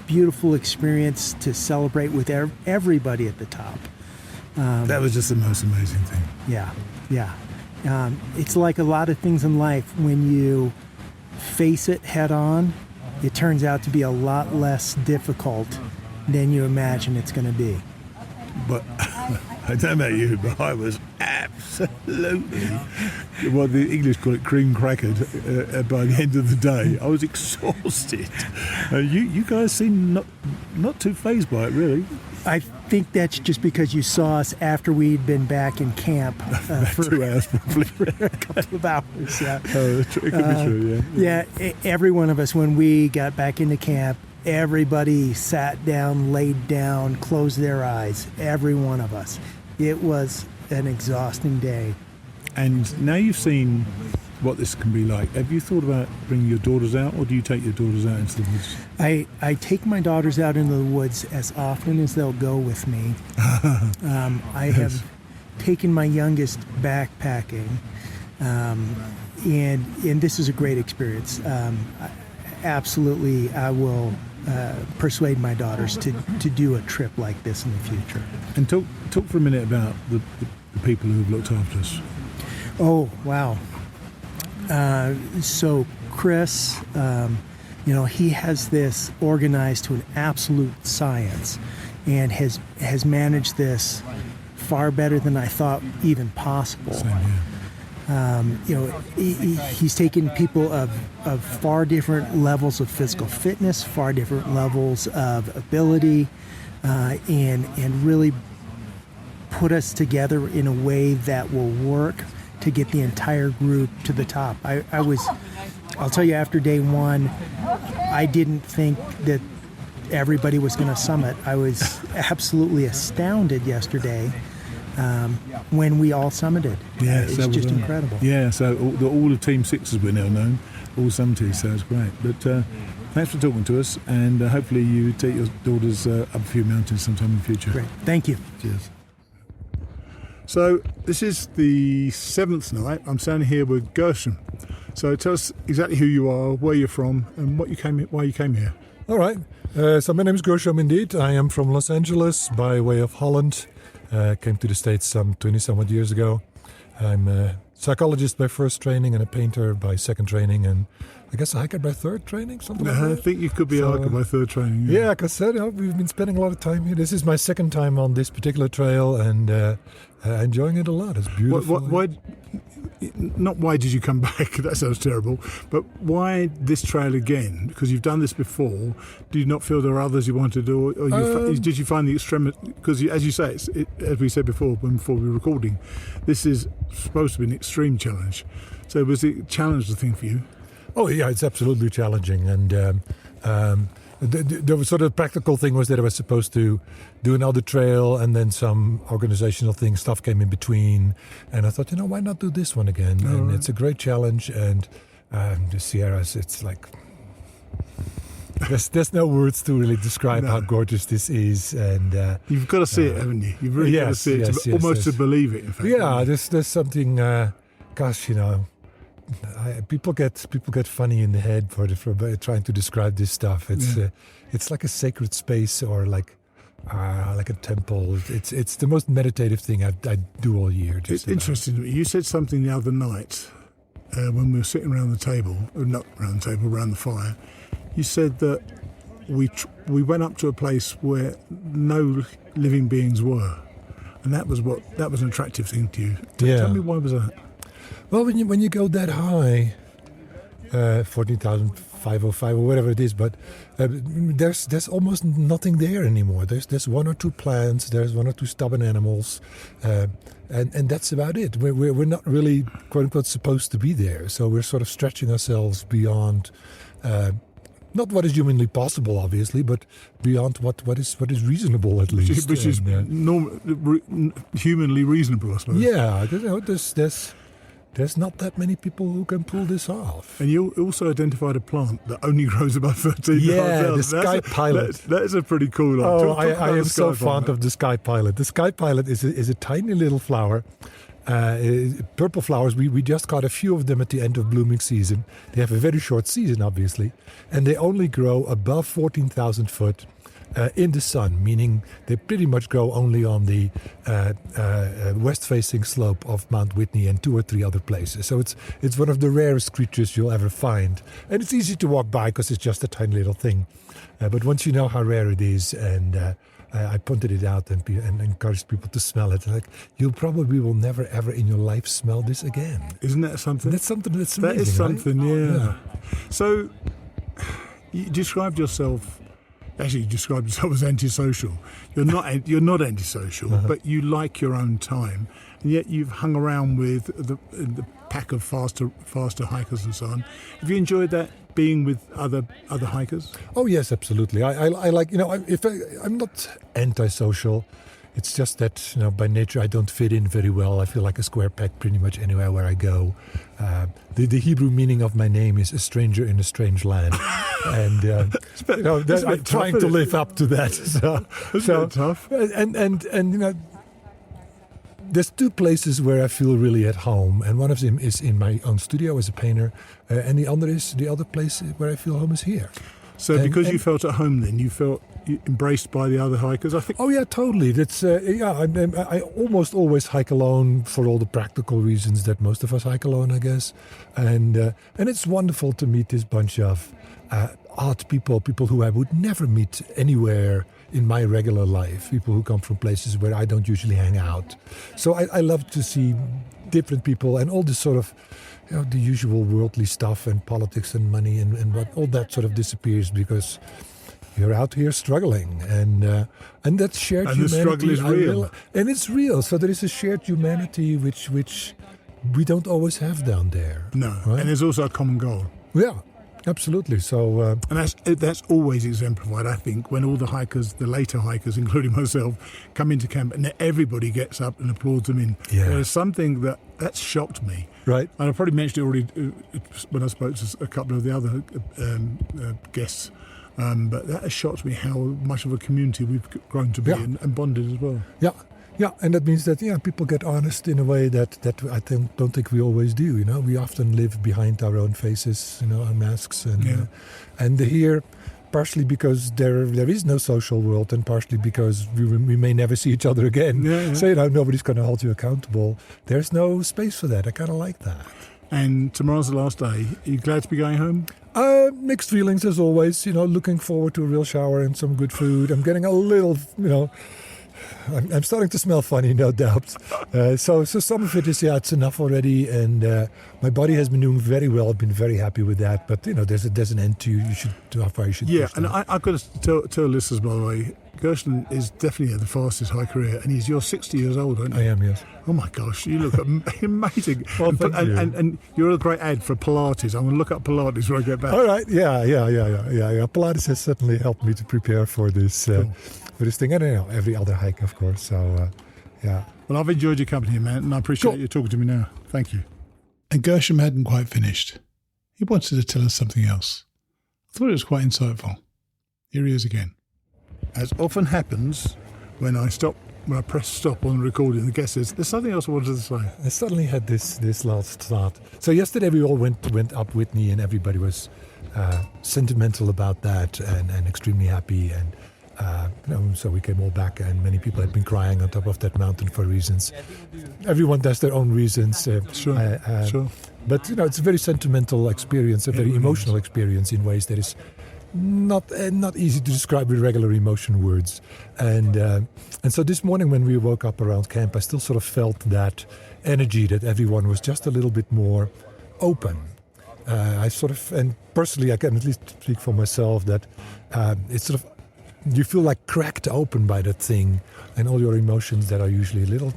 Beautiful experience to celebrate with everybody at the top. That was just the most amazing thing. Yeah. It's like a lot of things in life. When you face it head on, it turns out to be a lot less difficult than you imagine it's going to be. But I don't know about you, but I was absolutely, well, the English call it cream crackered by the end of the day. I was exhausted. You guys seem not too fazed by it, really. I think that's just because you saw us after we'd been back in camp for 2 hours, probably. for a couple of hours. Yeah. It could be true, yeah. Yeah, every one of us, when we got back into camp, everybody sat down, laid down, closed their eyes. Every one of us. It was an exhausting day. And now you've seen what this can be like, have you thought about bringing your daughters out, or do you take your daughters out into the woods? I take my daughters out into the woods as often as they'll go with me. I have taken my youngest backpacking, and this is a great experience. Absolutely, I will persuade my daughters to do a trip like this in the future. And talk for a minute about the people who have looked after us. Oh, wow. So Chris, he has this organized to an absolute science, and has managed this far better than I thought even possible. Same here. He's taken people of far different levels of physical fitness, far different levels of ability, and really put us together in a way that will work to get the entire group to the top. I'll tell you, after day one, I didn't think that everybody was going to summit. I was absolutely astounded yesterday when we all summited. Yeah, it's just incredible. Yeah, so all of Team 6, as we're now known, all summited, so it's great. But thanks for talking to us, and hopefully you take your daughters up a few mountains sometime in the future. Great, thank you. Cheers. So this is the 7th night. I'm standing here with Gershom. So tell us exactly who you are, where you're from, and why you came here. All right. So my name is Gershom indeed. I am from Los Angeles by way of Holland. Came to the States some 20-some years ago. I'm a psychologist by first training and a painter by second training, and I guess a hiker by third training, something like that. I think you could be a hiker by third training. Yeah, like I said, we've been spending a lot of time here. This is my second time on this particular trail, and enjoying it a lot. It's beautiful. not why did you come back? That sounds terrible. But why this trail again? Because you've done this before. Do you not feel there are others you want to do? Or did you find the extreme? Because as you say, as we said before we were recording, this is supposed to be an extreme challenge. So was it a challenge the thing for you? Oh yeah, it's absolutely challenging, and the sort of practical thing was that I was supposed to do another trail, and then some organizational stuff came in between, and I thought, why not do this one again? And It's a great challenge, and the Sierras, it's like there's no words to really describe how gorgeous this is, and you've got to see it, haven't you? You've really got to see it, almost to believe it. In fact, yeah, there's something. People get funny in the head for trying to describe this stuff. It's like a sacred space, or like a temple. It's the most meditative thing I do all year. It's interesting. You said something the other night when we were sitting around the table, or not around the table, around the fire. You said that we went up to a place where no living beings were, and that was an attractive thing to you. Tell me, why was that? Well, when you go that high, 14,505 or whatever it is, but there's almost nothing there anymore. There's one or two plants, there's one or two stubborn animals, and that's about it. We're not really, quote unquote, supposed to be there. So we're sort of stretching ourselves beyond, not what is humanly possible, obviously, but beyond what is reasonable, at least. Which is humanly reasonable, I suppose. Yeah, there's not that many people who can pull this off. And you also identified a plant that only grows above 13 Yeah, miles. the Sky Pilot. That is a pretty cool one. Oh, I am so fond of the Sky Pilot. The Sky Pilot is a tiny little flower. Purple flowers, we just got a few of them at the end of blooming season. They have a very short season, obviously. And they only grow above 14,000 foot. In the sun, meaning they pretty much grow only on the west-facing slope of Mt Whitney and 2 or 3 other places. So it's one of the rarest creatures you'll ever find, and it's easy to walk by because it's just a tiny little thing. But once you know how rare it is, and I pointed it out and encouraged people to smell it, like you probably will never ever in your life smell this again. Isn't that something? That's something that's amazing. That is something, right? yeah. So you described yourself. Actually, you described yourself as antisocial. You're not antisocial, but you like your own time, and yet you've hung around with the pack of faster hikers and so on. Have you enjoyed that, being with other hikers? Oh yes, absolutely. I like, I'm not antisocial. It's just that, by nature I don't fit in very well. I feel like a square peg pretty much anywhere where I go. The Hebrew meaning of my name is a stranger in a strange land. And I'm trying to live up to that. So tough. And there's 2 places where I feel really at home, and one of them is in my own studio as a painter, and the other place where I feel home is here. So because you felt at home then, you felt embraced by the other hikers, I think? Oh yeah, totally. That's I almost always hike alone for all the practical reasons that most of us hike alone, I guess. And it's wonderful to meet this bunch of odd people who I would never meet anywhere in my regular life, people who come from places where I don't usually hang out. So I love to see different people, and all this sort of, the usual worldly stuff and politics and money and what all that sort of disappears because you're out here struggling, and that shared humanity. And the struggle is real. And it's real. So there is a shared humanity which we don't always have down there. No, right? And there's also a common goal. Yeah, absolutely. So and that's always exemplified, I think, when all the hikers, the later hikers, including myself, come into camp and everybody gets up and applauds them in. Yeah. There's something that shocked me. Right. And I probably mentioned it already when I spoke to a couple of the other guests. But that has shocked me how much of a community we've grown to be and bonded as well. Yeah, and that means that people get honest in a way that I don't think we always do. We often live behind our own faces, our masks, and here, partially because there is no social world, and partially because we may never see each other again. Yeah. So nobody's going to hold you accountable. There's no space for that. I kind of like that. And tomorrow's the last day. Are you glad to be going home? Mixed feelings as always. Looking forward to a real shower and some good food. I'm getting a little, I'm starting to smell funny, no doubt. So some of it is, it's enough already. And my body has been doing very well. I've been very happy with that. But, there's an end to how far you should push And that. I've got to tell listeners, by the way, Gershon is definitely at the fastest high career, and you're 60 years old, aren't you? I am, yes. Oh my gosh, you look amazing. Well, thank you. And you're a great ad for Pilates. I'm going to look up Pilates when I get back. All right, yeah. Pilates has certainly helped me to prepare for this for this thing. And every other hike, of course. So, yeah. Well, I've enjoyed your company, man, and I appreciate you talking to me now. Thank you. And Gershon hadn't quite finished. He wanted to tell us something else. I thought it was quite insightful. Here he is again. As often happens when I press stop on recording, the guest says, there's something else I wanted to say. I suddenly had this last thought. So yesterday we all went up Whitney, and everybody was sentimental about that and extremely happy. And so we came all back, and many people had been crying on top of that mountain for reasons. Everyone does their own reasons. Sure. But it's a very sentimental experience, a very emotional experience in ways that is not easy to describe with regular emotion words. And so this morning when we woke up around camp, I still sort of felt that energy, that everyone was just a little bit more open. And personally I can at least speak for myself, that it's sort of, you feel like cracked open by that thing, and all your emotions that are usually a little,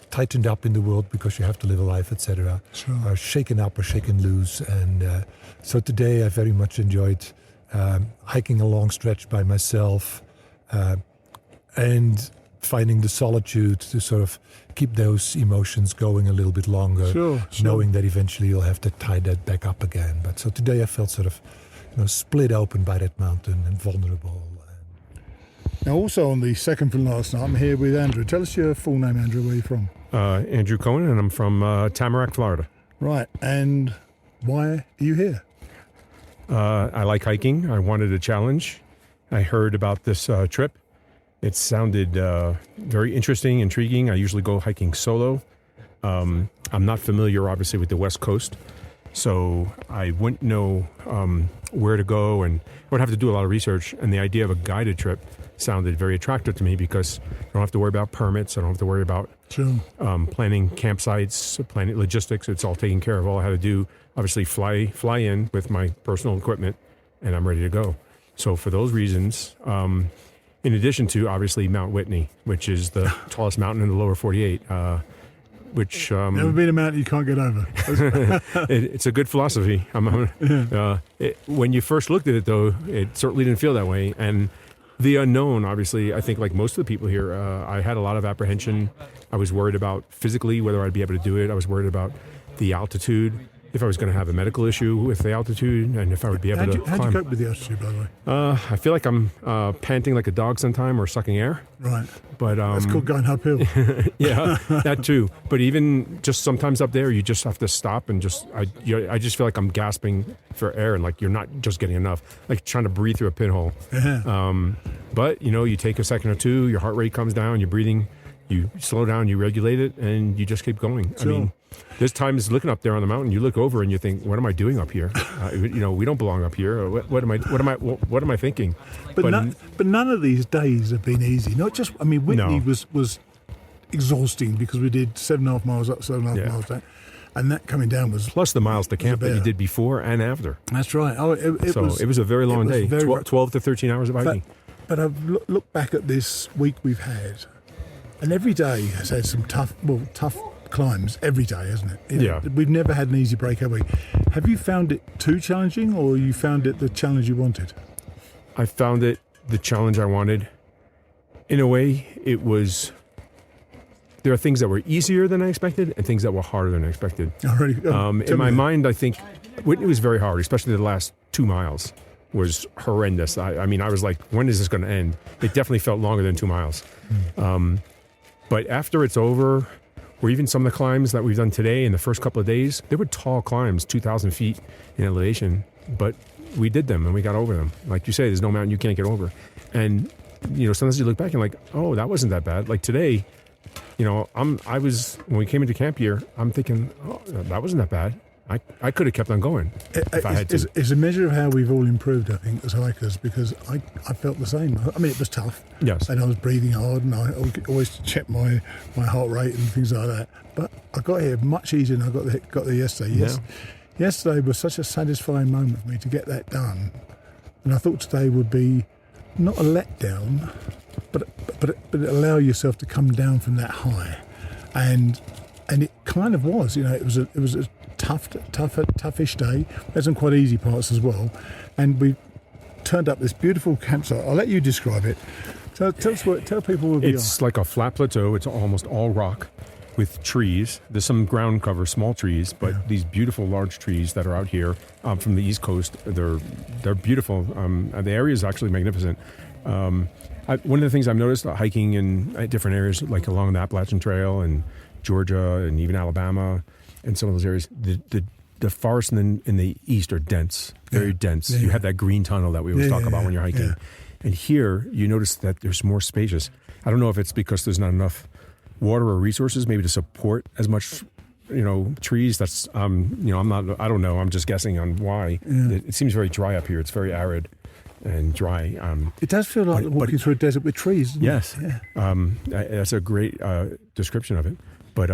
tightened up in the world because you have to live a life, etc., are shaken up or shaken loose. And so today I very much enjoyed hiking a long stretch by myself and finding the solitude to sort of keep those emotions going a little bit longer, knowing that eventually you'll have to tie that back up again. But so today I felt sort of split open by that mountain and vulnerable. Now, also on the second from last night, I'm here with Andrew. Tell us your full name, Andrew. Where are you from? Andrew Cohen, and I'm from Tamarack, Florida. Right. And why are you here? I like hiking. I wanted a challenge. I heard about this trip. It sounded very interesting, intriguing. I usually go hiking solo. I'm not familiar, obviously, with the West Coast, so I wouldn't know where to go, and I would have to do a lot of research. And the idea of a guided trip sounded very attractive to me because I don't have to worry about permits. I don't have to worry about planning campsites, planning logistics. It's all taken care of. All I had to do, obviously, fly in with my personal equipment, and I'm ready to go. So for those reasons, in addition to, obviously, Mt Whitney, which is the tallest mountain in the lower 48, which... Never been a mountain you can't get over. It's a good philosophy. When you first looked at it, though, it certainly didn't feel that way. And the unknown, obviously, I think like most of the people here, I had a lot of apprehension. I was worried about physically whether I'd be able to do it. I was worried about the altitude, if I was going to have a medical issue with the altitude, and if I would be able to climb. How'd you cope with the altitude, by the way? I feel like I'm panting like a dog sometime, or sucking air. Right. But that's called going uphill. Yeah, that too. But even just sometimes up there, you just have to stop and I just feel like I'm gasping for air, and like you're not just getting enough, like trying to breathe through a pinhole. Yeah. But you take a second or two, your heart rate comes down, you're breathing, you slow down, you regulate it, and you just keep going. Sure. I mean, there's times looking up there on the mountain, you look over and you think, what am I doing up here? We don't belong up here. What am I thinking? But none of these days have been easy. Not just, Whitney was exhausting because we did 7.5 miles up, 7.5 miles down. And that coming down was... Plus the miles to camp that you did before and after. That's right. It was a very long day, 12 to 13 hours of hiking. But I've looked back at this week we've had, and every day has had some tough climbs every day, hasn't it? Yeah. We've never had an easy break, have we? Have you found it too challenging, or you found it the challenge you wanted? I found it the challenge I wanted. In a way, it was... There are things that were easier than I expected and things that were harder than I expected. In my mind, I think Whitney was very hard, especially the last 2 miles was horrendous. I was like, when is this going to end? It definitely felt longer than 2 miles. But after it's over, or even some of the climbs that we've done today in the first couple of days, they were tall climbs, 2,000 feet in elevation, but we did them and we got over them. Like you say, there's no mountain you can't get over. And, sometimes you look back and like, oh, that wasn't that bad. Like today, when we came into camp here, I'm thinking, oh, that wasn't that bad. I could have kept on going if I had to. It's a measure of how we've all improved, I think, as hikers, because I felt the same. I mean, it was tough. Yes. And I was breathing hard, and I always checked my heart rate and things like that. But I got here much easier than I got there yesterday. Yes. Yesterday was such a satisfying moment for me to get that done. And I thought today would be not a letdown, but allow yourself to come down from that high. And it kind of was, it was a toughish day. There's some quite easy parts as well. And we turned up this beautiful campsite. I'll let you describe it. Tell people where we are. It's like a flat plateau. It's almost all rock with trees. There's some ground cover, small trees, but these beautiful large trees that are out here from the East Coast, they're beautiful. The area is actually magnificent. One of the things I've noticed hiking in different areas, like along the Appalachian Trail and Georgia and even Alabama and some of those areas, the forests in the east are dense, very dense. You have that green tunnel that we always talk about when you're hiking. Yeah. And here you notice that there's more spacious. I don't know if it's because there's not enough water or resources maybe to support as much trees. That's I don't know, I'm just guessing on why. It seems very dry up here. It's very arid and dry. It does feel like walking through a desert with trees. Yes. That's a great description of it. But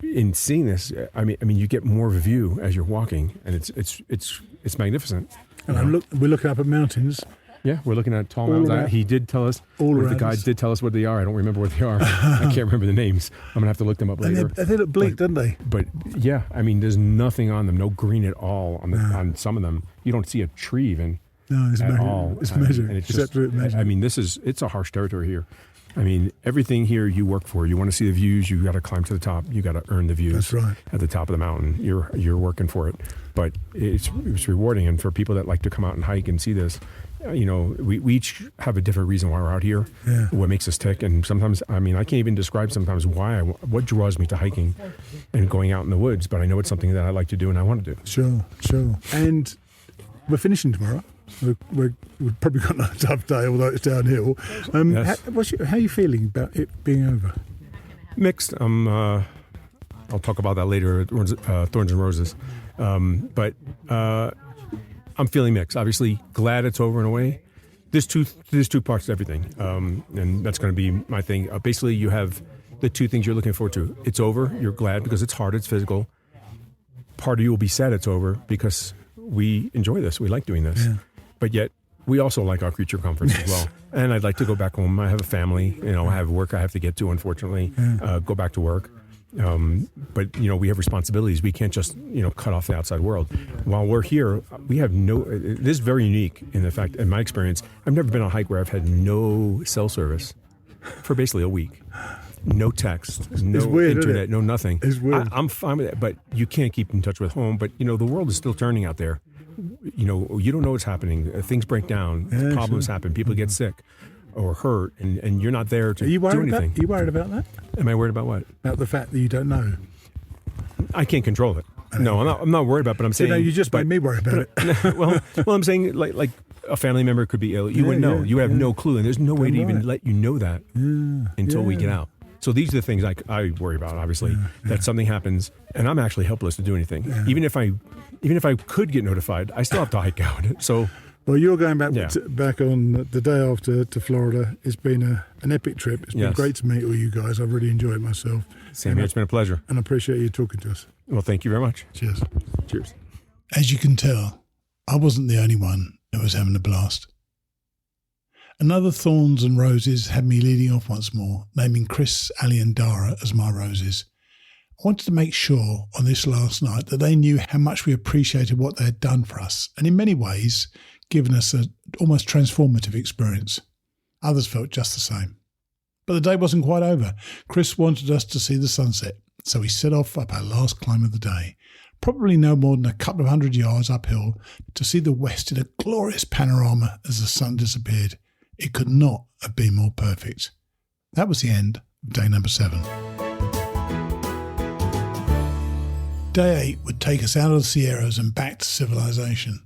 in seeing this, I mean you get more of a view as you're walking, and it's magnificent. And we're looking up at mountains. Yeah, we're looking at tall mountains. He did tell us, the guides did tell us what they are. I don't remember what they are. I can't remember the names. I'm going to have to look them up later. They look bleak, don't they? But yeah, I mean, there's nothing on them, no green at all on some of them. You don't see a tree even. No, it's at all. It's measured. And I mean, it's a harsh territory here. I mean, everything here you work for. You want to see the views, you got to climb to the top. You got to earn the views. That's right. At the top of the mountain. You're working for it. But it's rewarding. And for people that like to come out and hike and see this, we each have a different reason why we're out here, what makes us tick. And sometimes, I mean, I can't even describe sometimes what draws me to hiking and going out in the woods. But I know it's something that I like to do and I want to do. Sure. And we're finishing tomorrow. We've probably got another tough day, although it's downhill. Yes. How are you feeling about it being over? Mixed. I'll talk about that later at Thorns and Roses. But I'm feeling mixed. Obviously, glad it's over in a way. There's two parts to everything, and that's going to be my thing. Basically, you have the two things you're looking forward to. It's over. You're glad because it's hard. It's physical. Part of you will be sad it's over because we enjoy this. We like doing this. Yeah. But yet, we also like our creature comforts as well. And I'd like to go back home. I have a family. I have work I have to get to, unfortunately. Go back to work. But we have responsibilities. We can't just cut off the outside world. While we're here, we have this is very unique in the fact, in my experience, I've never been on a hike where I've had no cell service for basically a week. No text, no weird, internet, no nothing. It's weird. I'm fine with that, but you can't keep in touch with home. But the world is still turning out there. You don't know what's happening. Things break down. Problems happen. People get sick or hurt, and you're not there to do anything. Are you worried about that? Am I worried about what? About the fact that you don't know. I can't control it. No, I'm not worried about it, but I'm saying... you just made me worry about it. well, I'm saying like a family member could be ill. You wouldn't know. You have no clue, and there's no way to even let you know that until we get out. So these are the things I worry about, obviously, that something happens, and I'm actually helpless to do anything. Yeah. Even if I could get notified, I still have to hike out. So... Well, you're going back back on the day after to Florida. It's been an epic trip. It's been great to meet all you guys. I've really enjoyed myself. Same here. It's been a pleasure. And I appreciate you talking to us. Well, thank you very much. Cheers. Cheers. As you can tell, I wasn't the only one who was having a blast. Another Thorns and Roses had me leading off once more, naming Chris, Ali and Dara as my roses. I wanted to make sure on this last night that they knew how much we appreciated what they had done for us, and in many ways given us an almost transformative experience. Others felt just the same. But the day wasn't quite over. Chris wanted us to see the sunset, so we set off up our last climb of the day, probably no more than a couple of 100 yards uphill, to see the west in a glorious panorama as the sun disappeared. It could not have been more perfect. That was the end of day number 7. Day 8 would take us out of the Sierras and back to civilization.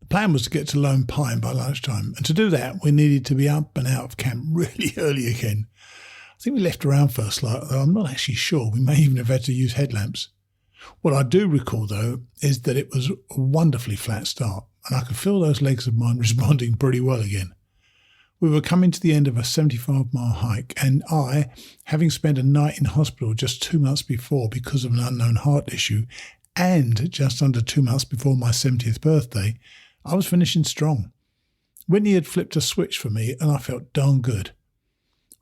The plan was to get to Lone Pine by lunchtime, and to do that we needed to be up and out of camp really early again. I think we left around first light, though I'm not actually sure. We may even have had to use headlamps. What I do recall, though, is that it was a wonderfully flat start, and I could feel those legs of mine responding pretty well again. We were coming to the end of a 75-mile hike, and I, having spent a night in hospital just 2 months before because of an unknown heart issue, and just under 2 months before my 70th birthday, I was finishing strong. Whitney had flipped a switch for me, and I felt darn good.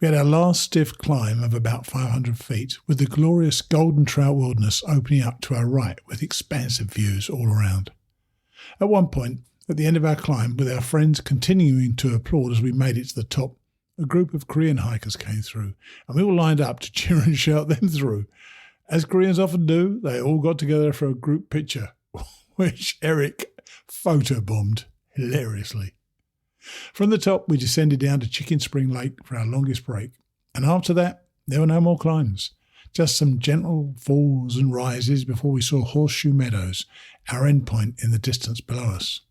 We had our last stiff climb of about 500 feet, with the glorious Golden Trail wilderness opening up to our right with expansive views all around. At one point, at the end of our climb, with our friends continuing to applaud as we made it to the top, a group of Korean hikers came through, and we all lined up to cheer and shout them through. As Koreans often do, they all got together for a group picture, which Eric photobombed hilariously. From the top, we descended down to Chicken Spring Lake for our longest break, and after that, there were no more climbs. Just some gentle falls and rises before we saw Horseshoe Meadows, our endpoint in the distance below us.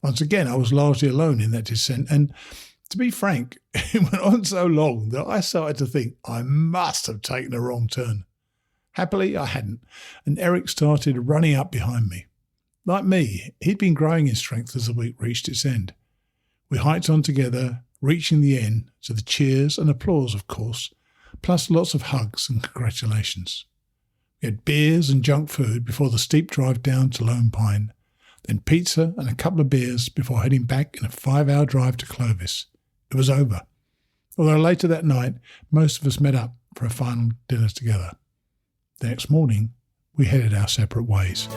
Once again, I was largely alone in that descent, and to be frank, it went on so long that I started to think I must have taken a wrong turn. Happily, I hadn't, and Eric started running up behind me. Like me, he'd been growing in strength as the week reached its end. We hiked on together, reaching the end to the cheers and applause, of course, plus lots of hugs and congratulations. We had beers and junk food before the steep drive down to Lone Pine, then pizza and a couple of beers before heading back in a 5-hour drive to Clovis. It was over, although later that night most of us met up for a final dinner together. The next morning, we headed our separate ways.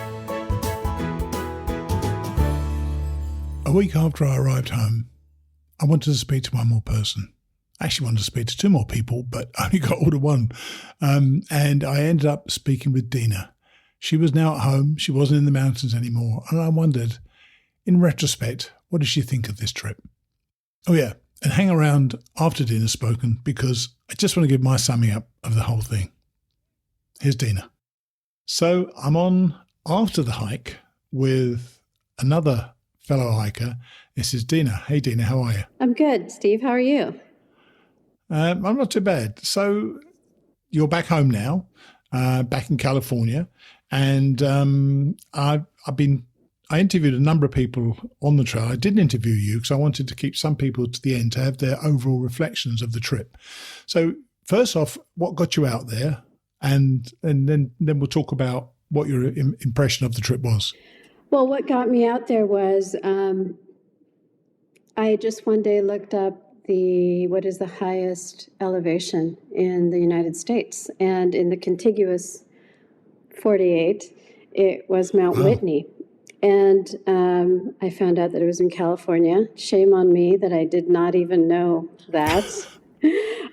A week after I arrived home, I wanted to speak to one more person. I actually wanted to speak to 2 more people, but I only got all to one. And I ended up speaking with Dina. She was now at home. She wasn't in the mountains anymore. And I wondered, in retrospect, what did she think of this trip? Oh, yeah. And hang around after Dina's spoken, because I just want to give my summing up of the whole thing. Here's Dina. So I'm on after the hike with another fellow hiker. This is Dina. Hey, Dina, how are you? I'm good. Steve, how are you? I'm not too bad. So you're back home now, back in California, and I interviewed a number of people on the trail. I didn't interview you because I wanted to keep some people to the end to have their overall reflections of the trip. So first off, what got you out there, and then we'll talk about what your impression of the trip was. Well, what got me out there was I just one day looked up what is the highest elevation in the United States, and in the contiguous 48, it was Mt Whitney. And I found out that it was in California. Shame on me that I did not even know that.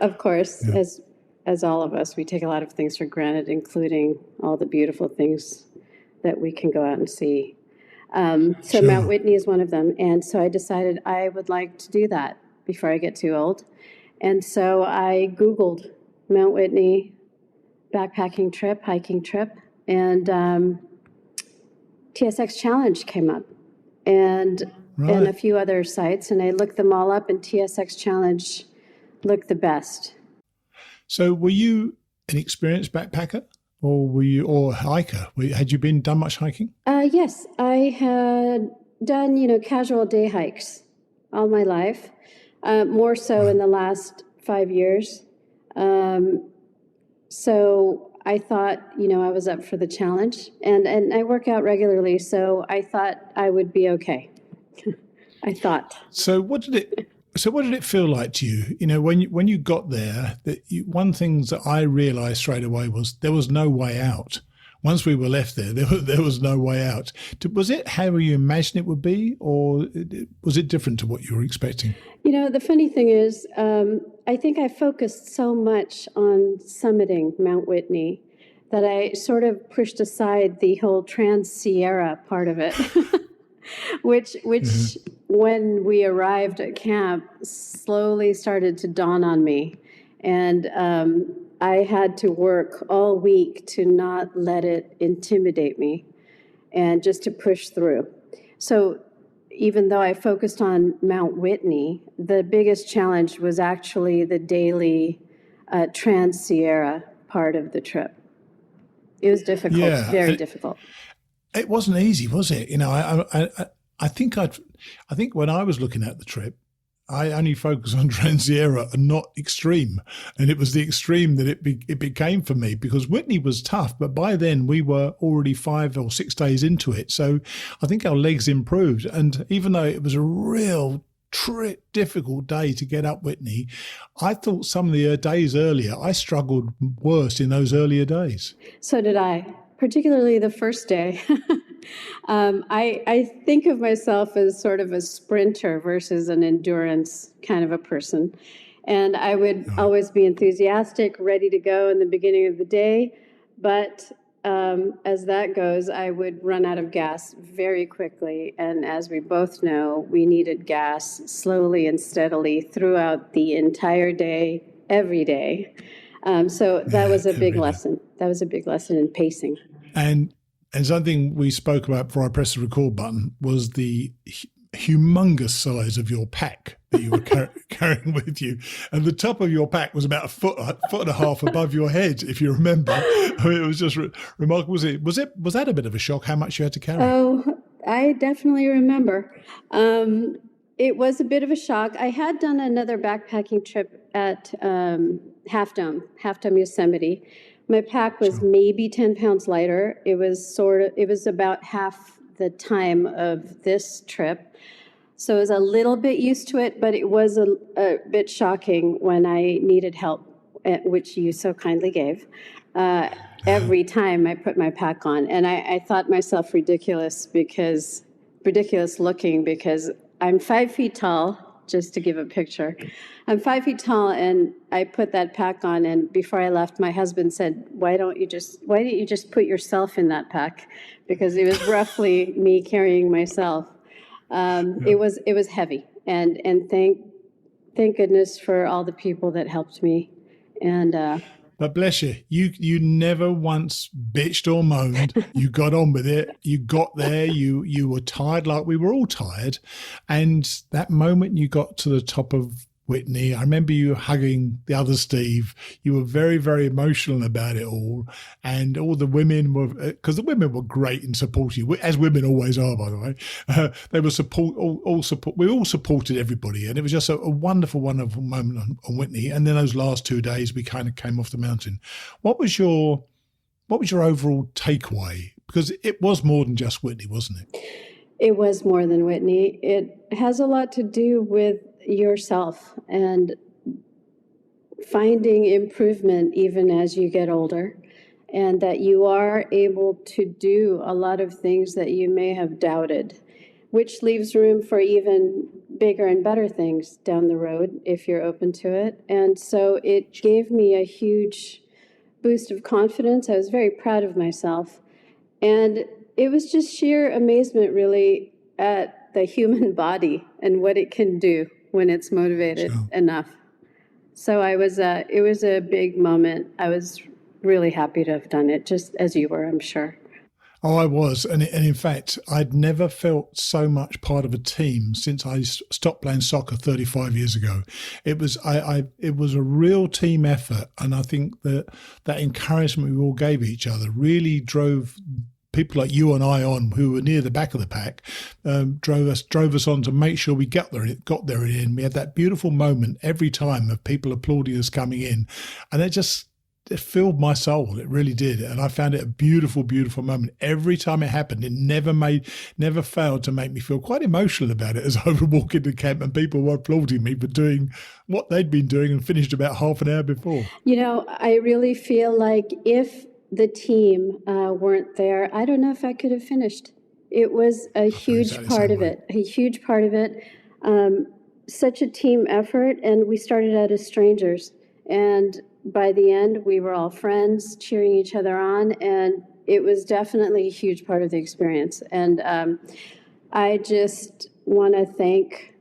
Of course, yeah. As all of us, we take a lot of things for granted, including all the beautiful things that we can go out and see. So sure. Mt Whitney is one of them. And so I decided I would like to do that before I get too old. And so I Googled Mt Whitney backpacking trip, hiking trip, and TSX Challenge came up, and a few other sites, and I looked them all up, and TSX Challenge looked the best. So were you an experienced backpacker, or were you a hiker? Had you done much hiking? Yes, I had done casual day hikes all my life, more so in the last 5 years. So I thought, I was up for the challenge, and I work out regularly, so I thought I would be okay. I thought. So what did it feel like to you? When you got there, one thing that I realized straight away was there was no way out. Once we were left there was no way out. Was it how you imagined it would be, or was it different to what you were expecting? The funny thing is, I think I focused so much on summiting Mt. Whitney that I sort of pushed aside the whole Trans-Sierra part of it, which when we arrived at camp, slowly started to dawn on me. And I had to work all week to not let it intimidate me and just to push through. So even though I focused on Mt. Whitney, the biggest challenge was actually the daily Trans-Sierra part of the trip. It was difficult, very difficult. It wasn't easy, was it? You know, I think when I was looking at the trip, I only focused on Transierra and not extreme. And it was the extreme that it became for me, because Whitney was tough, but by then we were already 5 or 6 days into it. So I think our legs improved. And even though it was a real difficult day to get up Whitney, I thought some of the days earlier, I struggled worse in those earlier days. So did I, particularly the first day. I think of myself as sort of a sprinter versus an endurance kind of a person. And I would always be enthusiastic, ready to go in the beginning of the day. But as that goes, I would run out of gas very quickly. And as we both know, we needed gas slowly and steadily throughout the entire day, every day. So that was a big lesson. That was a big lesson in pacing. And something we spoke about before I pressed the record button was the humongous size of your pack that you were carrying with you. And the top of your pack was about a foot and a half above your head, if you remember. I mean, it was just remarkable. Was that a bit of a shock, how much you had to carry? Oh, I definitely remember. It was a bit of a shock. I had done another backpacking trip at Half Dome Yosemite. My pack was maybe 10 pounds lighter. It was about half the time of this trip. So I was a little bit used to it, but it was a bit shocking when I needed help, which you so kindly gave, every time I put my pack on. And I thought myself ridiculous looking, because I'm 5 feet tall. Just to give a picture, I'm 5 feet tall, and I put that pack on. And before I left, my husband said, "Why didn't you just put yourself in that pack?" Because it was roughly me carrying myself. It was heavy, and thank goodness for all the people that helped me. And but bless you, you never once bitched or moaned. You got on with it. You got there. You were tired, like we were all tired. And that moment you got to the top of Whitney, I remember you hugging the other Steve. You were very, very emotional about it all. And all the women were, because the women were great and supportive, as women always are, by the way. They were we all supported everybody. And it was just a wonderful, wonderful moment on Whitney. And then those last 2 days, we kind of came off the mountain. What was your overall takeaway? Because it was more than just Whitney, wasn't it? It was more than Whitney. It has a lot to do with yourself and finding improvement even as you get older, and that you are able to do a lot of things that you may have doubted, which leaves room for even bigger and better things down the road if you're open to it. And so it gave me a huge boost of confidence. I was very proud of myself, and it was just sheer amazement really at the human body and what it can do when it's motivated enough. So it was a big moment. I was really happy to have done it, just as you were, I'm sure. Oh, I was. And in fact, I'd never felt so much part of a team since I stopped playing soccer 35 years ago. It was it was a real team effort. And I think that encouragement we all gave each other really drove people like you and I on, who were near the back of the pack, drove us on to make sure we got there in. We had that beautiful moment every time of people applauding us coming in, and it filled my soul. It really did. And I found it a beautiful, beautiful moment. Every time it happened, it never failed to make me feel quite emotional about it as I would walk into camp and people were applauding me for doing what they'd been doing and finished about half an hour before. You know, I really feel like if the team weren't there, I don't know if I could have finished. It was a huge part of it, such a team effort, and we started out as strangers. And by the end, we were all friends, cheering each other on, and it was definitely a huge part of the experience. And I just want to thank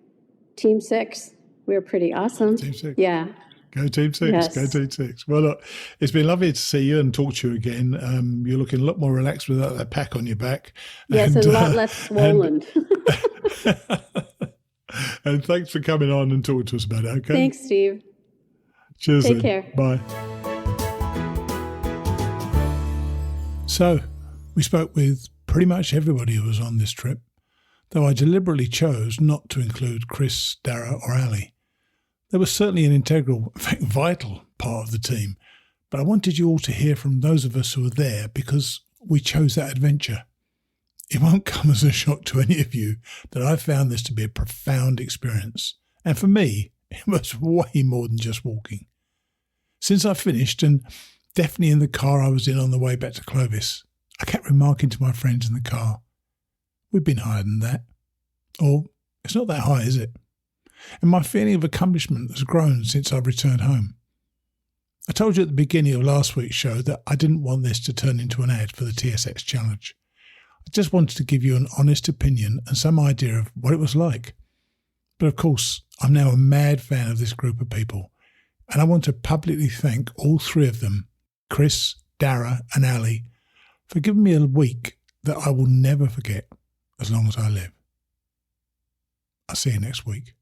Team 6. We were pretty awesome. Team 6. Yeah. Go Team 6. Yes. Go Team 6. Well, look, it's been lovely to see you and talk to you again. You're looking a lot more relaxed without that pack on your back. Yes, and a lot less swollen. And thanks for coming on and talking to us about it, okay? Thanks, Steve. Cheers. Take care. Bye. So, we spoke with pretty much everybody who was on this trip, though I deliberately chose not to include Chris, Dara or Ali. They were certainly an integral, in fact vital part of the team, but I wanted you all to hear from those of us who were there because we chose that adventure. It won't come as a shock to any of you that I found this to be a profound experience. And for me, it was way more than just walking. Since I finished, and definitely in the car I was in on the way back to Clovis, I kept remarking to my friends in the car, we've been higher than that. Or, it's not that high, is it? And my feeling of accomplishment has grown since I've returned home. I told you at the beginning of last week's show that I didn't want this to turn into an ad for the TSX challenge. I just wanted to give you an honest opinion and some idea of what it was like. But of course, I'm now a mad fan of this group of people, and I want to publicly thank all three of them, Chris, Dara and Ali, for giving me a week that I will never forget as long as I live. I'll see you next week.